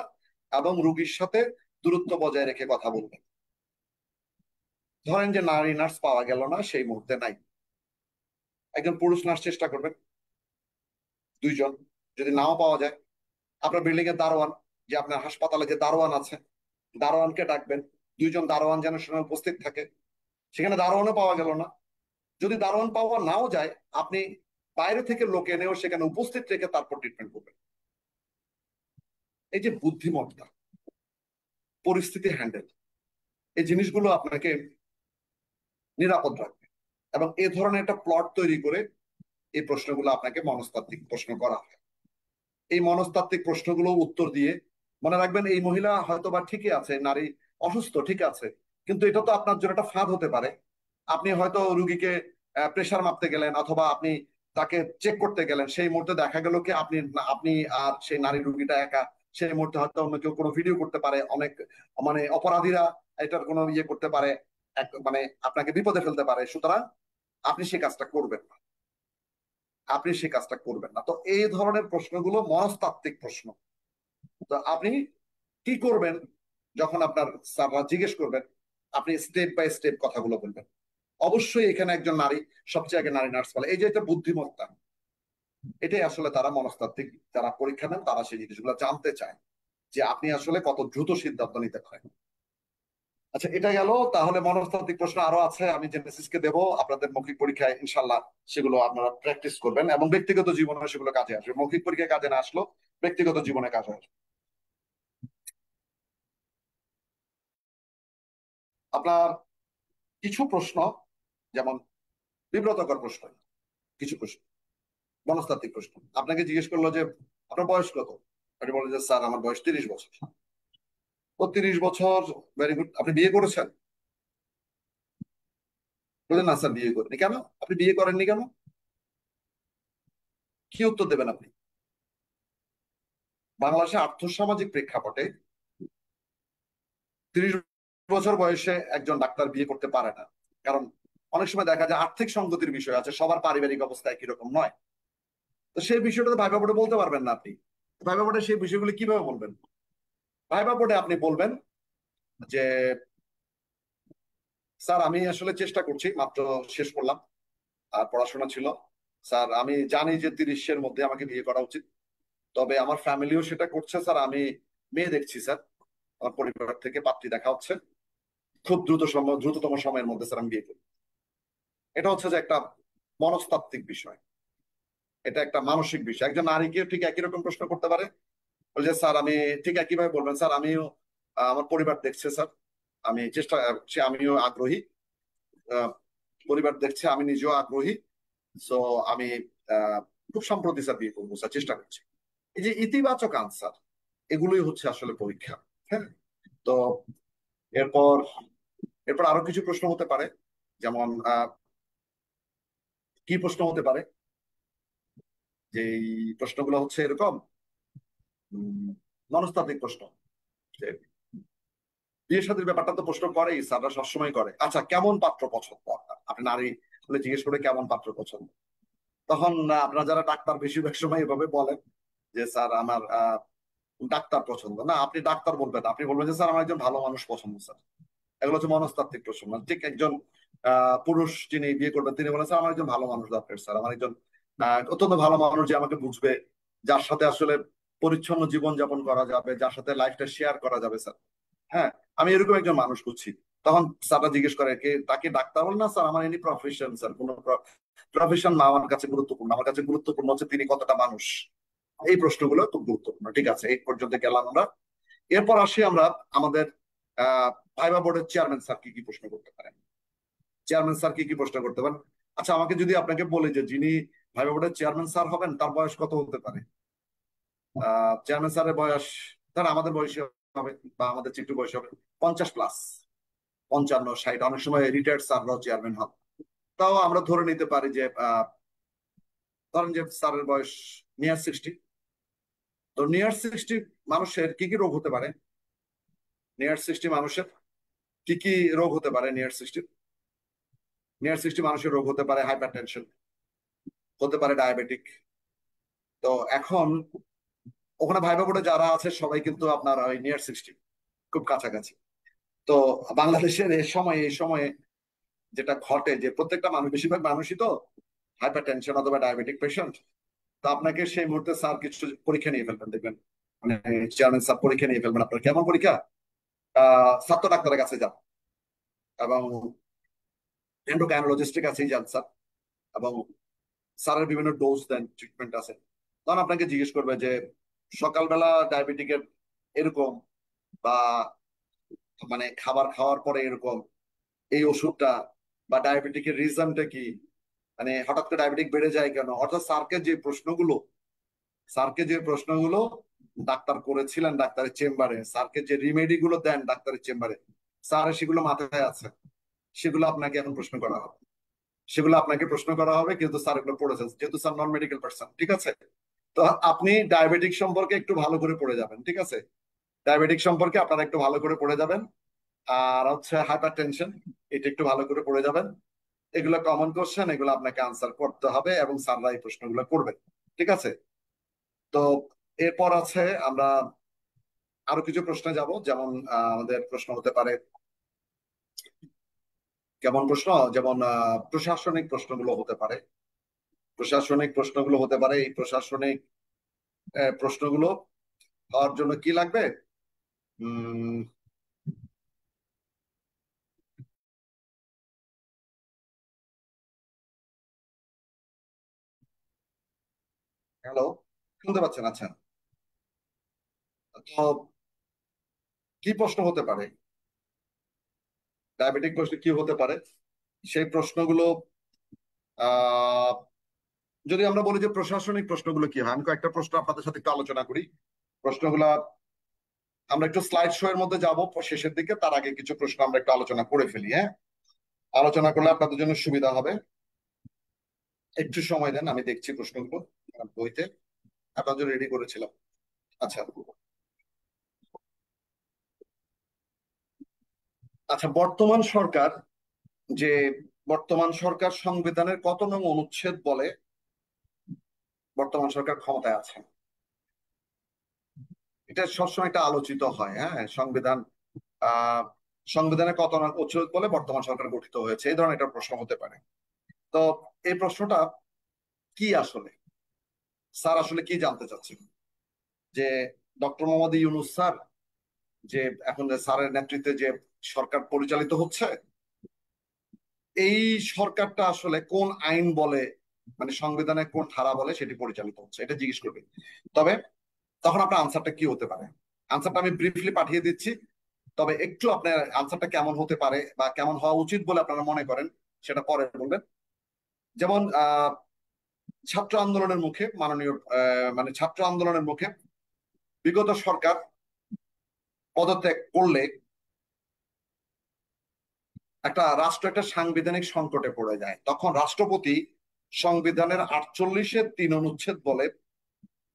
এবং রুগীর সাথে দূরত্ব বজায় রেখে কথা বলবেন। ধরেন যে নারী নার্স পাওয়া গেল না, সেই মুহূর্তে নাই, একজন পুরুষ নার্স চেষ্টা করবেন, 2জন। যদি নাও পাওয়া যায়, আপনার বিল্ডিং এর দারোয়ান, যে আপনার হাসপাতালে যে দারোয়ান আছে, দারোয়ানকে ডাকবেন। 2জন দারোয়ান যেন সেখানে উপস্থিত থাকে। সেখানে দারোয়ানও পাওয়া গেল না, যদি দারোয়ান পাওয়া নাও যায়, আপনি বাইরে থেকে লোক এনেও সেখানে উপস্থিত রেখে তারপর ট্রিটমেন্ট করবেন। এই যে বুদ্ধিমত্তা, পরিস্থিতি হ্যান্ডেল, এই জিনিসগুলো আপনাকে নিরাপদ রাখবে। এবং এ ধরনের একটা প্লট তৈরি করে এই প্রশ্নগুলো আপনাকে মনস্তাত্ত্বিক প্রশ্ন করা হয়। এই মনস্তাত্ত্বিক প্রশ্নগুলো উত্তর দিয়ে, মনে রাখবেন, এই মহিলা হয়তো বা ঠিকই আছে, নারী অসুস্থ ঠিক আছে, কিন্তু এটা তো আপনার জন্য একটা ফাঁদ হতে পারে। আপনি হয়তো রুগীকে প্রেসার মাপতে গেলেন, অথবা আপনি তাকে চেক করতে গেলেন, সেই মুহূর্তে দেখা গেল কি আপনি আপনি আর সেই নারী রুগীটা একা। সেই মুহূর্তে হয়তো অন্য কেউ কোনো ভিডিও করতে পারে, অনেক মানে অপরাধীরা এটার কোনো ইয়ে করতে পারে, মানে আপনাকে বিপদে ফেলতে পারে। সুতরাং আপনি সেই কাজটা করবেন না, আপনি সেই কাজটা করবেন না। তো এই ধরনের প্রশ্নগুলো মনস্তাত্ত্বিক প্রশ্ন। তো আপনি কি করবেন যখন আপনার স্যাররা জিজ্ঞেস করবেন? আপনি স্টেপ বাই স্টেপ কথাগুলো বলবেন। অবশ্যই এখানে একজন নারী, সবচেয়ে আগে নারী নার্স বলে, এই যে এটা বুদ্ধিমত্তা, এটাই আসলে তারা মনস্তাত্ত্বিক যারা পরীক্ষা নেন তারা সেই জিনিসগুলো জানতে চায়, যে আপনি আসলে কত দ্রুত সিদ্ধান্ত নিতে পারেন। আচ্ছা, এটা গেল। তাহলে মনস্তাত্ত্বিক প্রশ্ন আরো আছে, আমি জেনেসিসকে দেবো আপনাদের মৌখিক পরীক্ষায়, ইনশাল্লাহ সেগুলো আপনারা প্র্যাকটিস করবেন, এবং ব্যক্তিগত জীবনে সেগুলো কাজে আসবে। মৌখিক পরীক্ষায় কাজে না আসলো, ব্যক্তিগত জীবনে কাজে আসবে। আপনার কিছু প্রশ্ন, যেমন বিব্রতকর প্রশ্ন, কিছু প্রশ্ন মনস্তাত্ত্বিক প্রশ্ন। আপনাকে জিজ্ঞেস করলো যে আপনার বয়স কত, আপনি বলেন যে স্যার আমার বয়স 30 বছর। ও 30 বছর, ভেরি গুড, আপনি বিয়ে করেছেন? বললেন না স্যার বিয়ে করেনি। কেন? আপনি বিয়ে করেননি কেন? কি উত্তর দেবেন আপনি? বাংলাদেশে আর্থসামাজিক প্রেক্ষাপটে 30 বছর বয়সে একজন ডাক্তার বিয়ে করতে পারে না। কারণ অনেক সময় দেখা যায় আর্থিক সঙ্গতির বিষয় আছে, সবার পারিবারিক অবস্থা একই রকম নয়। তো সেই বিষয়টা তো ভাইবা বোর্ডে বলতে পারবেন না আপনি। ভাইবা বোর্ডে সেই বিষয়গুলো কিভাবে বলবেন? ভাইবা বোর্ডে আপনি বলবেন যে স্যার আমি আসলে চেষ্টা করছি, মাত্র শেষ করলাম আর পড়াশোনা ছিল। স্যার আমি জানি যে 30-এর মধ্যে আমাকে বিয়ে করা উচিত, তবে আমার ফ্যামিলিও সেটা করছে স্যার। আমি মেয়ে দেখছি স্যার, আমার পরিবার থেকে পাত্রী দেখা হচ্ছে, খুব দ্রুততম সময়ের মধ্যে স্যার আমি বিয়ে করি। এটা হচ্ছে যে একটা মনস্তাত্ত্বিক বিষয়, এটা একটা মানসিক বিষয়। একজন নারীকে ঠিক একই রকম প্রশ্ন করতে পারে, বলছে স্যার আমি, ঠিক একইভাবে বলবেন স্যার আমিও, আমার পরিবার দেখছে স্যার, আমি চেষ্টা করছি, আমিও আগ্রহী, আহ, পরিবার দেখছে, আমি নিজেও আগ্রহী। সো আমি আহ, খুব সম্প্রতি স্যার বিয়ে করবো স্যার, চেষ্টা করছি। এই যে ইতিবাচক আনসার, এগুলোই হচ্ছে আসলে পরীক্ষা। হ্যাঁ। তো এরপর এরপর আরো কিছু প্রশ্ন হতে পারে, যেমন কি প্রশ্ন হতে পারে? যে এই প্রশ্নগুলো হচ্ছে এরকম উম, মনস্তাত্ত্বিক প্রশ্ন। যে বিয়ে শাদীর ব্যাপারটা তো প্রশ্ন করেই, স্যাররা সবসময় করে। আচ্ছা, কেমন পাত্র পছন্দ আপনার? আপনি নারী বলে জিজ্ঞেস করে কেমন পাত্র পছন্দ। তখন আপনারা যারা ডাক্তার বেশিরভাগ সময় এভাবে বলেন যে স্যার আমার ডাক্তার পছন্দ না। আপনি ডাক্তার বলবেন না, আপনি বলবেন যে স্যার আমার একজন ভালো মানুষ পছন্দ স্যার। এগুলো হচ্ছে মনস্তাত্ত্বিক প্রশ্ন। মানে ঠিক একজন পুরুষ যিনি বিয়ে করবেন তিনি বলেন স্যার আমার একজন ভালো মানুষ দরকার স্যার, আমার একজন অত্যন্ত ভালো মানুষ যে আমাকে বুঝবে, যার সাথে আসলে পরিচ্ছন্ন জীবন যাপন করা যাবে, যার সাথে লাইফটা শেয়ার করা যাবে স্যার। হ্যাঁ, আমি এরকম একজন মানুষ খুঁজছি। তখন স্যাররা জিজ্ঞেস করে কে তাকে ডাক্তার বল না স্যার, আমার এনি প্রফেশন স্যার, কোন প্রফেশন না আমার কাছে গুরুত্বপূর্ণ, আমার কাছে গুরুত্বপূর্ণ হচ্ছে তিনি কতটা মানুষ। এই প্রশ্নগুলো খুব গুরুত্বপূর্ণ। ঠিক আছে, এই পর্যন্ত গেলাম আমরা। এরপর আসি আমরা আমাদের ভাইবা বোর্ডের চেয়ারম্যান স্যার কি কি প্রশ্ন করতে পারেন। চেয়ারম্যান স্যার কি কি প্রশ্ন করতে পারেন? আচ্ছা, আমাকে যদি আপনাকে বলি যে যিনি ভাইবা বোর্ডের চেয়ারম্যান স্যার হবেন তার বয়স কত হতে পারে? চেয়ারম্যান স্যারের বয়স ধর আমাদের বয়সী হবে, বা আমাদের চেয়ে একটু বয়সী হবে, 50+। 55, 60, অনেক সময় রিটায়ার্ড স্যাররাও চেয়ারম্যান হন। তাও আমরা ধরে নিতে পারি যে ধরেন যে স্যারের বয়স নিয়ার 60। তো নিয়ার 60 মানুষের কি কি রোগ হতে পারে? নিয়ার 60 মানুষের কি কি রোগ হতে পারে? নিয়ার 60 মানুষের রোগ হতে পারে হাইপার টেনশন, হতে পারে ডায়াবেটিক। তো এখন ওখানে ভাইবা বোর্ডে যারা আছে সবাই কিন্তু আপনার ওই নিয়ার 60 খুব কাছাকাছি। তো বাংলাদেশের এই সময়ে যেটা ঘটে যে প্রত্যেকটা মানুষ, বেশিরভাগ মানুষই তো হাইপার টেনশন অথবা ডায়াবেটিক পেশেন্ট। তো আপনাকে সেই মুহূর্তে স্যার কিছু পরীক্ষা নিয়ে ফেলবেন, দেখবেন মানে চেয়ারম্যান স্যার পরীক্ষা নিয়ে ফেলবেন। আপনার কেমন পরীক্ষা? স্বাস্থ্য ডাক্তারের কাছে যান এবং এন্ডোক্রাইনোলজিস্টের কাছেই যান স্যার, এবং স্যারের বিভিন্ন ডোজ দেন, ট্রিটমেন্ট আছে। তখন আপনাকে জিজ্ঞেস করবে যে সকালবেলা ডায়াবেটিকের এরকম, বা মানে খাবার খাওয়ার পরে এরকম, এই ওষুধটা বা ডায়াবেটিকের রিজনটা কি, মানে হঠাৎ করে ডায়াবেটিক বেড়ে যায় কেন। অর্থাৎ স্যারকে যে প্রশ্নগুলো ডাক্তার করেছিলেন ডাক্তারের চেম্বারে, স্যারকে যে রিমেডি গুলো দেন ডাক্তারের চেম্বারে, স্যার সেগুলো মাথায় আছে, সেগুলো আপনাকে এখন প্রশ্ন করা হবে। সেগুলো আপনাকে প্রশ্ন করা হবে, কিন্তু স্যার এগুলো পড়েছেন যেহেতু স্যার নন মেডিকেল পার্সন। ঠিক আছে, তো আপনি ডায়াবেটিক সম্পর্কে একটু ভালো করে পড়ে যাবেন। ঠিক আছে, ডায়াবেটিক সম্পর্কে আপনারা একটু ভালো করে পড়ে যাবেন। আর হচ্ছে হাইপার টেনশন, এটা একটু ভালো করে পড়ে যাবেন। এগুলো কমন কোশ্চেন, এগুলো আপনাকে আনসার করতে হবে এবং স্যাররা এই প্রশ্নগুলো করবেন। ঠিক আছে, তো এরপর আছে আমরা আরো কিছু প্রশ্নে যাব। যেমন আমাদের প্রশ্ন হতে পারে কেমন প্রশ্ন, যেমন প্রশাসনিক প্রশ্নগুলো হতে পারে। এই প্রশাসনিক প্রশ্নগুলো হওয়ার জন্য কি লাগবে? উম হ্যালো, শুনতে পাচ্ছেন? আচ্ছা, তো কি প্রশ্ন হতে পারে? ডায়াবেটিক প্রশ্ন কি হতে পারে সেই প্রশ্নগুলো? আহ যদি আমরা বলি যে প্রশাসনিক প্রশ্নগুলো কি হয়, আমি কয়েকটা প্রশ্ন আপনাদের সাথে একটু আলোচনা করি। প্রশ্নগুলা আমরা একটু স্লাইড শো এর মধ্যে যাব শেষের দিকে, তার আগে কিছু প্রশ্ন আমরা একটু আলোচনা করে ফেলি। হ্যাঁ, আলোচনা করলে আপনাদের জন্য সুবিধা হবে। একটু সময় দেন, আমি দেখছি প্রশ্নগুলো আমার বইতে আপনার জন্য রেডি করেছিলাম। আচ্ছা আচ্ছা, যে বর্তমান সরকার সংবিধানের কত নং অনুচ্ছেদ বলে বর্তমান সরকার ক্ষমতায় আছে? এটা সবসময় একটা আলোচিত হয়। হ্যাঁ, আহ সংবিধানের কত নং অনুচ্ছেদ বলে বর্তমান সরকার গঠিত হয়েছে, এই ধরনের একটা প্রশ্ন হতে পারে। তো এই প্রশ্নটা কি আসলে, স্যার আসলে কি জানতে চাচ্ছেন? যে ডক্টর মোহাম্মদ ইউনূস স্যার, যে এখন যে স্যারের নেতৃত্বে যে সরকার পরিচালিত হচ্ছে, এই সরকারটা আসলে কোন আইন বলে, মানে সংবিধানের কোন ধারা বলে সেটি পরিচালিত হচ্ছে, এটা জিজ্ঞেস করবে। তবে তখন আপনার আনসারটা কি হতে পারে? আনসারটা আমি ব্রিফলি পাঠিয়ে দিচ্ছি, তবে একটু আপনার আনসারটা কেমন হতে পারে বা কেমন হওয়া উচিত বলে আপনারা মনে করেন সেটা পরে বলবেন। যেমন ছাত্র আন্দোলনের মুখে মানে ছাত্র আন্দোলনের মুখে বিগত সরকার পদত্যাগ করলে রাষ্ট্র একটা সাংবিধানিক সংকটে পড়ে যায়। তখন রাষ্ট্রপতি সংবিধানের 48-এর 3 অনুচ্ছেদ বলে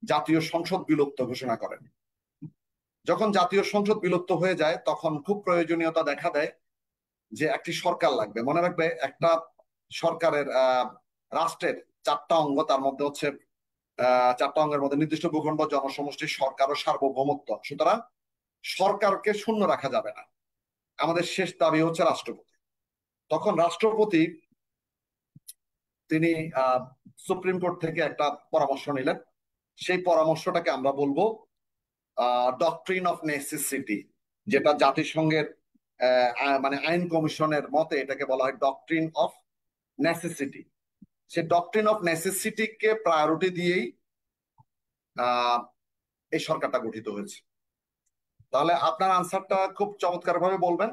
জাতীয় সংসদ বিলুপ্ত ঘোষণা করেন। যখন জাতীয় সংসদ বিলুপ্ত হয়ে যায় তখন খুব প্রয়োজনীয়তা দেখা দেয় যে একটি সরকার লাগবে। মনে রাখবে, একটা সরকারের রাষ্ট্রের 4টা অঙ্গ, তার মধ্যে হচ্ছে 4টা অঙ্গের মধ্যে নির্দিষ্ট ভূখণ্ড, জনসমষ্টি, সরকার ও সার্বভৌমত্ব। সুতরাং সরকারকে শূন্য রাখা যাবে না। আমাদের শেষ দাবি হচ্ছে রাষ্ট্রপতি। তখন রাষ্ট্রপতি তিনি সুপ্রিম কোর্ট থেকে একটা পরামর্শ নিলেন। সেই পরামর্শটাকে আমরা বলবো ডক্ট্রিন অফ নেসেসিটি, যেটা জাতিসংঘের মানে আইন কমিশনের মতে এটাকে বলা হয় ডক্ট্রিন অফ নেসেসিটি। সেই ডক্ট্রিন অফ নেসেসিটিকে প্রায়োরিটি দিয়েই আহ, এই সরকারটা গঠিত হয়েছে। তাহলে আপনার আনসারটা খুব চমৎকার ভাবে বলবেন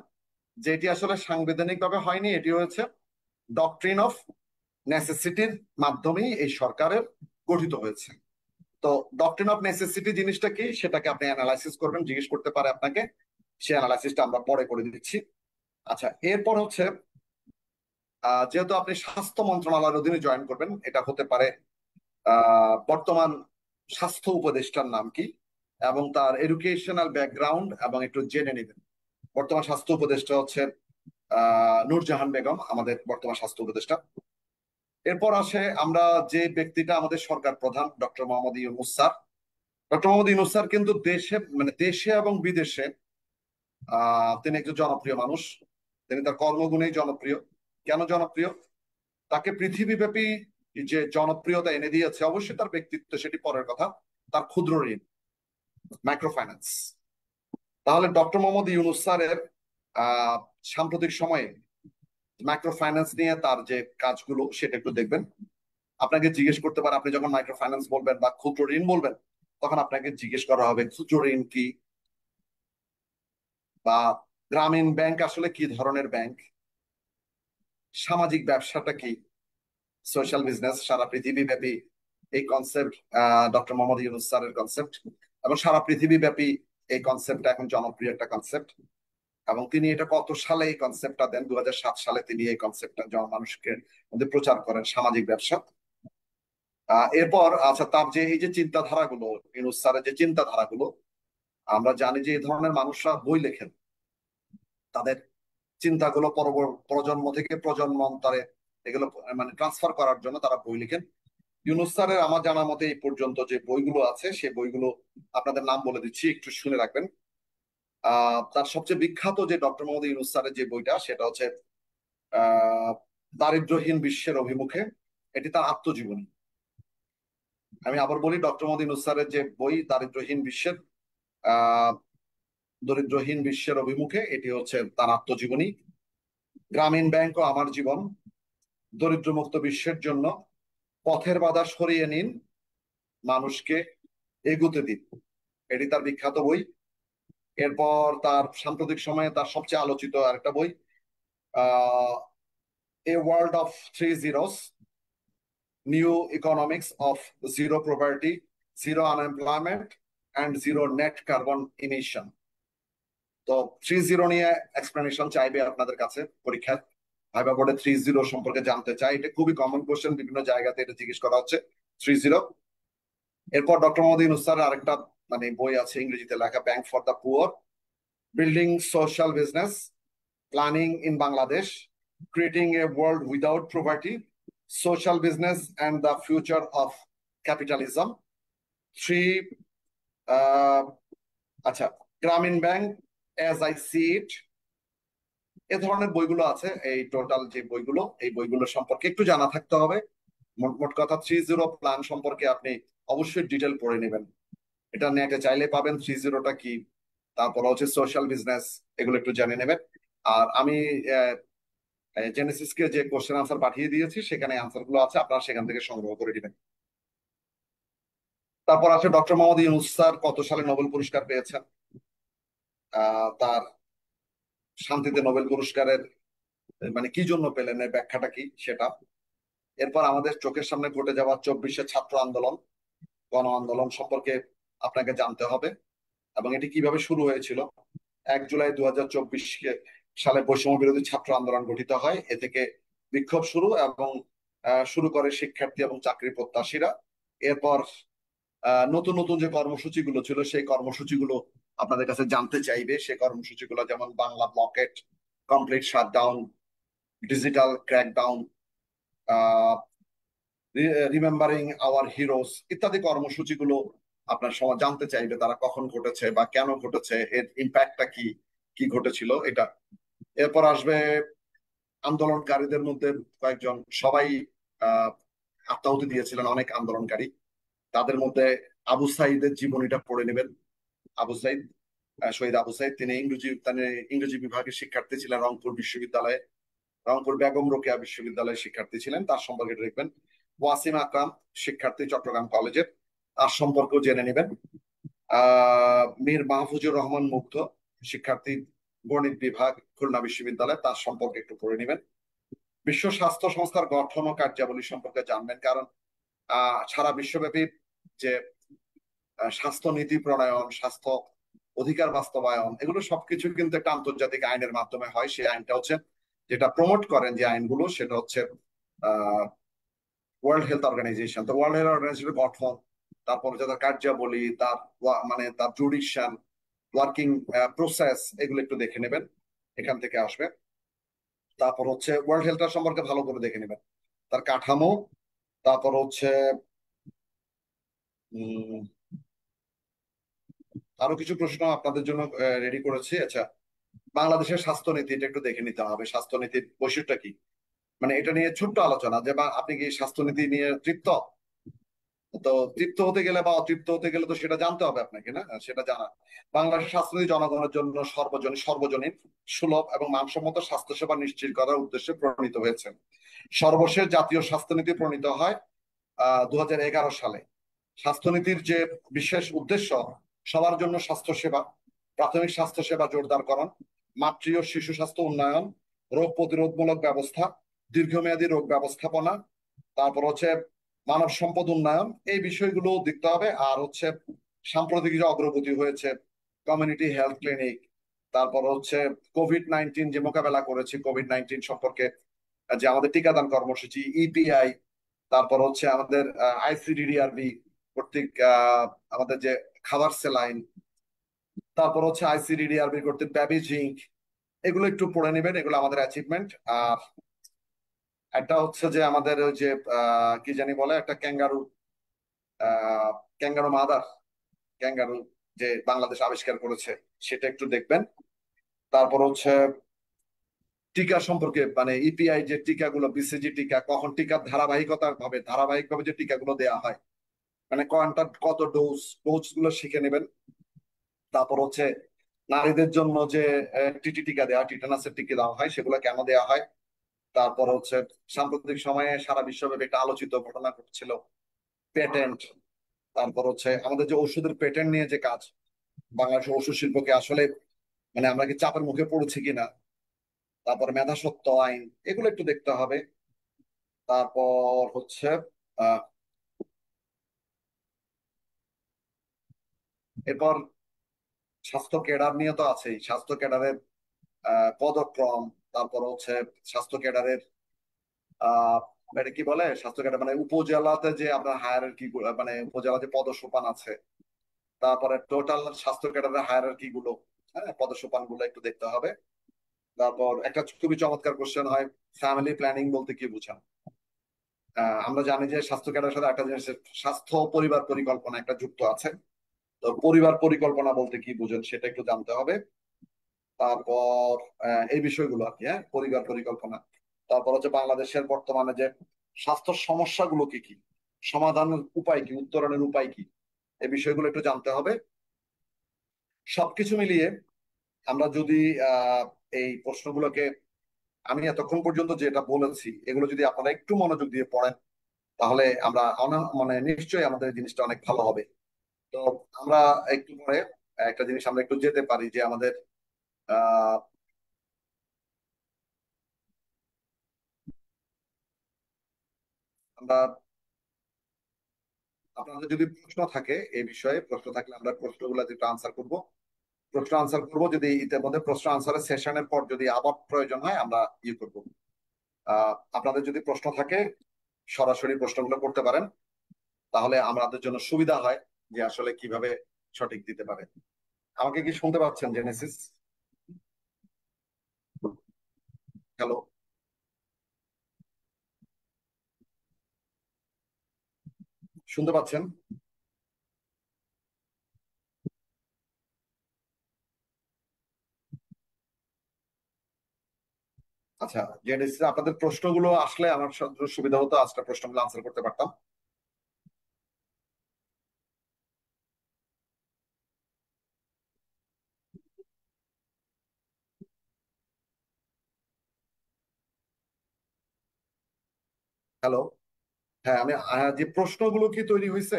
যে এটি আসলে সাংবিধানিক ভাবে হয়নি, এটি হয়েছে ডক্ট্রিন অফ নেসেসিটির মাধ্যমেই এই সরকারের গঠিত হয়েছে। তো ডক্ট্রিন অফ নেসেসিটি জিনিসটা কি সেটাকে আপনি অ্যানালাইসিস করবেন, জিজ্ঞেস করতে পারে আপনাকে, সেই অ্যানালাইসিসটা আমরা পরে করে দিচ্ছি। আচ্ছা, এরপর হচ্ছে যেহেতু আপনি স্বাস্থ্য মন্ত্রণালয়ের অধীনে জয়েন করবেন, এটা হতে পারে বর্তমান স্বাস্থ্য উপদেষ্টার নাম কি এবং তার এডুকেশনাল ব্যাকগ্রাউন্ড এবং একটু জেনে নেবেন। বর্তমান স্বাস্থ্য উপদেষ্টা হচ্ছে নূরজাহান বেগম, আমাদের বর্তমান স্বাস্থ্য উপদেষ্টা। এরপর আসে আমরা যে ব্যক্তিটা আমাদের সরকার প্রধান, doctor Mohammad Yunus sir. Doctor Mohammad Yunus sir কিন্তু দেশে মানে দেশে এবং বিদেশে তিনি একজন জনপ্রিয় মানুষ। তিনি তার কর্মগুণেই জনপ্রিয়। কেন জনপ্রিয়? তাকে পৃথিবীব্যাপী যে জনপ্রিয়তা এনে দিয়েছে অবশ্যই তার ব্যক্তিত্ব, সেটি পরের কথা, তার ক্ষুদ্র ঋণ, মাইক্রো ফাইন্যান্স। তাহলে ডক্টর মোহাম্মদ ইউনূস স্যারের আহ সাম্প্রতিক সময়ে মাইক্রো ফাইন্যান্স নিয়ে তার যে কাজগুলো সেটা একটু দেখবেন। আপনাকে জিজ্ঞেস করতে পারে, আপনি যখন মাইক্রো ফাইন্যান্স বলবেন বা ক্ষুদ্র ঋণ বলবেন তখন আপনাকে জিজ্ঞেস করা হবে ক্ষুদ্র ঋণ কি, বা গ্রামীণ ব্যাংক আসলে কি ধরনের ব্যাংক, সামাজিক ব্যবসাটা কি, সোশ্যাল বিজনেস। সারা পৃথিবী ব্যাপী এই কনসেপ্ট ডক্টর মোহাম্মদ ইউনূস স্যারের কনসেপ্ট, এবং সারা পৃথিবী ব্যাপী এই কনসেপ্টটা এখন জনপ্রিয় একটা কনসেপ্ট। এবং তিনি এটা কত সালে এই কনসেপ্টটা দেন? 2007 সালে তিনি এই কনসেপ্টটা মানুষকে মধ্যে প্রচার করেন, সামাজিক ব্যবসা। এরপর আচ্ছা, তার যে এই যে চিন্তাধারাগুলো, ইউনূস স্যারের যে চিন্তাধারাগুলো, আমরা জানি যে এই ধরনের মানুষরা বই লেখেন, তাদের চিন্তাগুলো প্রজন্ম থেকে প্রজন্মান্তরে এগুলো মানে ট্রান্সফার করার জন্য তারা বই লিখেন। ইউনূস স্যারের আমার জানা মতে এই পর্যন্ত যে বইগুলো আছে সেই বইগুলো আপনাদের নাম বলে দিচ্ছি, একটু শুনে রাখবেন। তার সবচেয়ে বিখ্যাত যে ডক্টর মোহাম্মদ ইউনূস স্যারের যে বইটা সেটা হচ্ছে আহ দারিদ্র্যহীন বিশ্বের অভিমুখে। এটি তার আত্মজীবনী। আমি আবার বলি, ডক্টর মোহাম্মদ ইউনূস স্যারের যে বই আহ দরিদ্রহীন বিশ্বের অভিমুখে, এটি হচ্ছে তার আত্মজীবনী। গ্রামীণ ব্যাংক ও আমার জীবন, দরিদ্রমুক্ত বিশ্বের জন্য, পথের বাধা সরিয়ে নিন, মানুষকে এগুতে দিন, এটি তার বিখ্যাত বই। এরপর তার সাম্প্রতিক সময়ে তার সবচেয়ে আলোচিত আরেকটা বই, a world of three zeros, new economics of zero property, zero unemployment and zero net carbon emission. তো 3-0 নিয়ে এক্সপ্লেনেশন চাইবে আপনাদের কাছে পরীক্ষায়, ভাইবা বোর্ডে 3-0 সম্পর্কে জানতে চাই। এটা খুবই কমন কোশ্চেন, বিভিন্ন জায়গাতে এটা জিজ্ঞেস করা হচ্ছে 3-0। এরপর ডক্টর মোহাম্মদ ইউনূস স্যারের আরেকটা মানে বই আছে ইংরেজিতে লেখা, bank for the poor, building social business, planning in Bangladesh, creating a world without property, social business and the future of capitalism. Three আচ্ছা, গ্রামীণ ব্যাংক অ্যাজ আই সি ইট। এ ধরনের বইগুলো আছে। এই টোটাল যে বইগুলো, এই বইগুলো সম্পর্কে একটু জানা থাকতে হবে। মোট কথা 3-0 প্ল্যান সম্পর্কে আপনি অবশ্যই ডিটেল পড়ে নেবেন। এটা নেটে চাইলে পাবেন 3-0টা কি, তারপর হচ্ছে সোশ্যাল বিজনেস, এগুলো একটু জেনে নেবেন। আর আমি জেনেসিসকে যে কোশ্চেন আনসার পাঠিয়ে দিয়েছি সেখানে আনসার গুলো আছে, আপনারা সেখান থেকে সংগ্রহ করে দিবেন। তারপর আছে ডক্টর মোহাম্মদ ইউনূস স্যার কত সালে নোবেল পুরস্কার পেয়েছেন, তার শান্তিতে নোবেল পুরস্কারের মানে কি জন্য পেলেন, এর ব্যাখ্যাটা কি সেটা। এরপর আমাদের চোখের সামনে ঘটে যাওয়া 24-এর ছাত্র আন্দোলন, গণ আন্দোলন সম্পর্কে আপনাকে জানতে হবে এবং এটি কিভাবে শুরু হয়েছিল। 1 জুলাই 2024 সালে বৈষম্য বিরোধী ছাত্র আন্দোলন গঠিত হয়। এ থেকে বিক্ষোভ শুরু এবং শুরু করে শিক্ষার্থী এবং চাকরি প্রত্যাশীরা। এরপর নতুন নতুন যে কর্মসূচিগুলো ছিল সেই কর্মসূচিগুলো আপনাদের কাছে জানতে চাইবে। সেই কর্মসূচিগুলো যেমন Bangla blockade, complete shutdown, digital crackdown, remembering hour heroes ইত্যাদি কর্মসূচিগুলো আপনার সমাজ জানতে চাইবে, তারা কখন ঘটেছে বা কেন ঘটেছে, এর ইম্প্যাক্টটা কি, কি ঘটেছিল এটা। এরপর আসবে আন্দোলনকারীদের মধ্যে কয়েকজন, সবাই আহ আত্মাহুতি দিয়েছিলেন, অনেক আন্দোলনকারী। তাদের মধ্যে আবু সাইদের জীবনীটা পড়ে নেবেন। আবু সাইদ, শহীদ আবু সাইদ, তিনি ইংরেজি বিভাগের শিক্ষার্থী ছিলেন রংপুর বিশ্ববিদ্যালয়ে, রংপুর বেগম রোকেয়া বিশ্ববিদ্যালয়ের শিক্ষার্থী ছিলেন, তার সম্পর্কে দেখবেন। ওয়াসিম আকরাম, শিক্ষার্থী চট্টগ্রাম কলেজের, তার সম্পর্কেও জেনে নেবেন। মীর মাহফুজুর রহমান মুগ্ধ, শিক্ষার্থী গণিত বিভাগ খুলনা বিশ্ববিদ্যালয়, তার সম্পর্কে একটু পড়ে নেবেন। বিশ্ব স্বাস্থ্য সংস্থার গঠন ও কার্যাবলী সম্পর্কে জানবেন, কারণ সারা বিশ্বব্যাপী যে স্বাস্থ্য নীতি প্রণয়ন, স্বাস্থ্য অধিকার বাস্তবায়ন, এগুলো সবকিছু কিন্তু একটা আন্তর্জাতিক আইনের মাধ্যমে হয়। সেই আইনটা হচ্ছে, যেটা প্রমোট করেন যে আইনগুলো, সেটা হচ্ছে ওয়ার্ল্ড হেলথ অর্গানাইজেশন। তো ওয়ার্ল্ড হেলথ অর্গানাইজেশনের গঠন, তারপর হচ্ছে তার কার্যাবলী, তার মানে তার জুডিশিয়াল ওয়ার্কিং প্রসেস, এগুলো একটু দেখে নেবেন, এখান থেকে আসবে। তারপর হচ্ছে ওয়ার্ল্ড হেলথ সম্পর্কে ভালো করে দেখে নেবেন, তার কাঠামো। তারপর হচ্ছে উম আরো কিছু প্রশ্ন আপনাদের জন্য রেডি করেছি। আচ্ছা, বাংলাদেশের স্বাস্থ্যনীতি, এটা একটু দেখে নিতে হবে, স্বাস্থ্যনীতির বৈশিষ্ট্যটা কি। মানে এটা নিয়ে ছোট্ট আলোচনা যে, বা আপনি কি স্বাস্থ্যনীতি নিয়ে তৃপ্ত? তো তৃপ্ত হতে গেলে বা অতৃপ্ত হতে গেলে তো সেটা জানতে হবে আপনাকে, না? সেটা জানা। বাংলাদেশের স্বাস্থ্যনীতি জনগণের জন্য সর্বজনীন, সুলভ এবং মানসম্মত স্বাস্থ্যসেবা নিশ্চিত করার উদ্দেশ্যে প্রণীত হয়েছে। সর্বশেষ জাতীয় স্বাস্থ্যনীতি প্রণীত হয় 2011 সালে। স্বাস্থ্যনীতির যে বিশেষ উদ্দেশ্য, সবার জন্য স্বাস্থ্যসেবা, প্রাথমিক স্বাস্থ্যসেবা জোরদারকরণ, মাতৃ ও শিশু স্বাস্থ্য উন্নয়ন, রোগ প্রতিরোধমূলক ব্যবস্থা, দীর্ঘমেয়াদী রোগ ব্যবস্থাপনা, তারপর হচ্ছে মানব সম্পদ উন্নয়ন, এই বিষয়গুলো দেখতে হবে। আর হচ্ছে সাম্প্রতিক যে অগ্রগতি হয়েছে, কমিউনিটি হেলথ ক্লিনিক, তারপর হচ্ছে কোভিড-19 যে মোকাবেলা করেছে, কোভিড-19 সম্পর্কে যে আমাদের টিকাদান কর্মসূচি, ইপিআই, তারপর হচ্ছে আমাদের আইসিডিডিআরবি কর্তৃক আমাদের যে খাবার স্যালাইন, তারপর হচ্ছে আইসিডিডিআরবি কর্তৃক বেবি জিঙ্ক, এগুলো একটু পড়ে নেবেন, এগুলো আমাদের অ্যাচিভমেন্ট। আর একটা হচ্ছে যে আমাদের ওই যে কি জানি বলে, একটা ক্যাঙ্গারু, ক্যাঙ্গারু মাদার, ক্যাঙ্গারু যে বাংলাদেশ আবিষ্কার করেছে, সেটা একটু দেখবেন। তারপর হচ্ছে টিকা সম্পর্কে, মানে ইপিআই যে টিকাগুলো, বিসিজি টিকা, কখন টিকার ধারাবাহিকভাবে যে টিকাগুলো দেওয়া হয়, মানে কোনটা কত ডোজ গুলো শিখে নেবেন। তারপর হচ্ছে নারীদের জন্য যে টিটি টিকা দেওয়া, টিটানাসের টিকা দেওয়া হয়, সেগুলো কেন দেওয়া হয়। তারপর হচ্ছে সাম্প্রতিক সময়ে সারা বিশ্বব্যাপী একটা আলোচিত ঘটনা ঘটছিল, পেটেন্ট। তারপর হচ্ছে আমাদের যে ওষুধের পেটেন্ট নিয়ে যে কাজ, বাংলাদেশের ওষুধ শিল্পকে আসলে, মানে আমরা কি চাপের মুখে পড়েছি কিনা। তারপর মেধাস্বত্ব আইন, এগুলো একটু দেখতে হবে। তারপর হচ্ছে আহ এরপর স্বাস্থ্য ক্যাডার নিয়ে তো আছেই, স্বাস্থ্য ক্যাডারের পদক্রম, তারপর হচ্ছে স্বাস্থ্য ক্যাডারের আহ এটা কি বলে, স্বাস্থ্য ক্যাডার মানে উপজেলাতে যে আপনার হায়ারার্কি, মানে উপজেলা যে পদসোপান আছে, তারপরে টোটাল স্বাস্থ্য ক্যাডারের হায়ারার্কি গুলো, হ্যাঁ, পদসোপান গুলো একটু দেখতে হবে। তারপর একটা খুবই চমৎকার কোশ্চেন হয়, ফ্যামিলি প্ল্যানিং বলতে কি বোঝান। আমরা জানি যে স্বাস্থ্য ক্যাডারের সাথে একটা জিনিস, স্বাস্থ্য পরিবার পরিকল্পনা একটা যুক্ত আছে। তো পরিবার পরিকল্পনা বলতে কি বুঝেন সেটা একটু জানতে হবে। তারপর এই বিষয়গুলো আর কি, হ্যাঁ, পরিবার পরিকল্পনা। তারপর হচ্ছে বাংলাদেশের বর্তমানে যে স্বাস্থ্য সমস্যাগুলো কি কি, সমাধানের উপায় কি, উত্তরণের উপায় কি, এই বিষয়গুলো একটু জানতে হবে। সবকিছু মিলিয়ে আমরা যদি আহ এই প্রশ্নগুলোকে, আমি এতক্ষণ পর্যন্ত যেটা বলেছি, এগুলো যদি আপনারা একটু মনোযোগ দিয়ে পড়েন, তাহলে আমরা মানে নিশ্চয়ই আমাদের এই জিনিসটা অনেক ভালো হবে। তো আমরা একটু পরে একটা জিনিস আমরা একটু যেতে পারি, যে আমাদের আহ আমরা, আপনাদের যদি প্রশ্ন থাকে এই বিষয়ে, প্রশ্ন থাকলে আমরা প্রশ্নগুলো একটু আনসার করব, প্রশ্ন আনসার করব। যদি ইতিমধ্যে প্রশ্ন আনসারের সেশনের পর যদি আবার প্রয়োজন হয়, আমরা ইয়ে করবো। আপনাদের যদি প্রশ্ন থাকে সরাসরি প্রশ্নগুলো করতে পারেন, তাহলে আমাদের জন্য সুবিধা হয় যে আসলে কিভাবে সঠিক দিতে পারে। আমাকে কি শুনতে পাচ্ছেন জেনেসিস? হ্যালো? শুনতে পাচ্ছেন? আচ্ছা, জেনেসিস, আপনাদের প্রশ্নগুলো আসলে আমার সুবিধা হতো, আজকে প্রশ্নগুলো আনসার করতে পারতাম। হ্যালো? হ্যাঁ, আমি যে প্রশ্নগুলো কি তৈরি হয়েছে?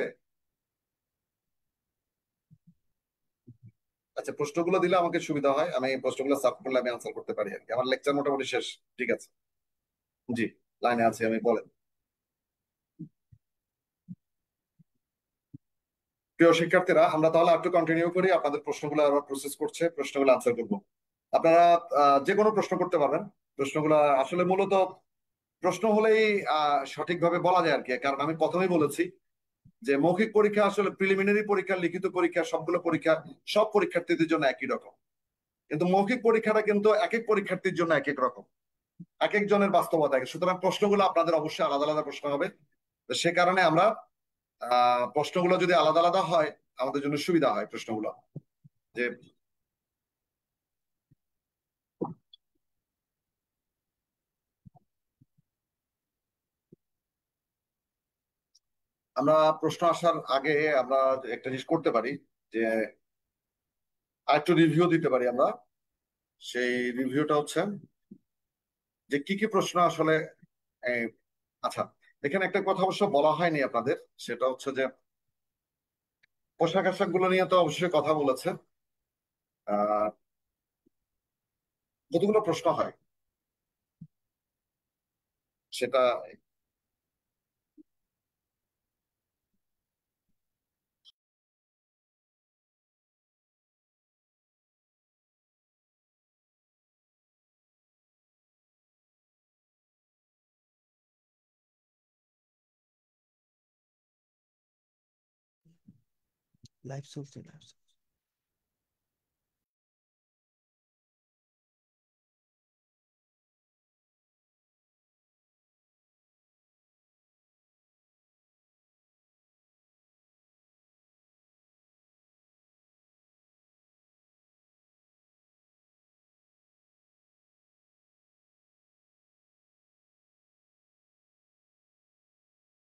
আচ্ছা, প্রশ্নগুলো দিলে আমাকে সুবিধা হয়, আমি প্রশ্নগুলো সাব করলে আমি আনসার করতে পারি আর কি। আমার লেকচার মোটামুটি শেষ। ঠিক আছে। জি, লাইনে আছি আমি, বলেন। প্রিয় শিক্ষার্থীরা, আমরা তাহলে একটু কন্টিনিউ করি, আপনাদের প্রশ্নগুলো আবার প্রসেস করছে, প্রশ্নগুলো আনসার করবো। আপনারা যে কোনো প্রশ্ন করতে পারবেন। প্রশ্নগুলো আসলে মূলত প্রশ্ন হলেই সঠিকভাবে বলা যায় আর কি, কারণ আমি প্রথমেই বলেছি যে মৌখিক পরীক্ষা আসলে প্রিলিমিনারি পরীক্ষা, লিখিত পরীক্ষা, সবগুলো পরীক্ষা সব পরীক্ষার্থীদের জন্য একই রকম। কিন্তু মৌখিক পরীক্ষাটা কিন্তু এক এক পরীক্ষার্থীর জন্য এক এক রকম, এক একজনের বাস্তবতা এক। সুতরাং প্রশ্নগুলো আপনাদের অবশ্যই আলাদা আলাদা প্রশ্ন হবে। তো সে কারণে আমরা প্রশ্নগুলো যদি আলাদা আলাদা হয়, আমাদের জন্য সুবিধা হয় প্রশ্নগুলো। যে আমরা প্রশ্ন আসার আগে আমরা একটা জিনিস করতে পারি, যে আরেকটু রিভিউ দিতে পারি আমরা। সেই রিভিউটা হচ্ছে যে কি কি প্রশ্ন আসলে এই, আচ্ছা, এখানে একটা কথা অবশ্য বলা হয়নি আপনাদের, সেটা হচ্ছে যে পোশাক আশাক গুলো নিয়ে তো অবশ্যই কথা বলেছে। আহ কতগুলো প্রশ্ন হয় সেটা। লাইভ চলছে, লাইভ।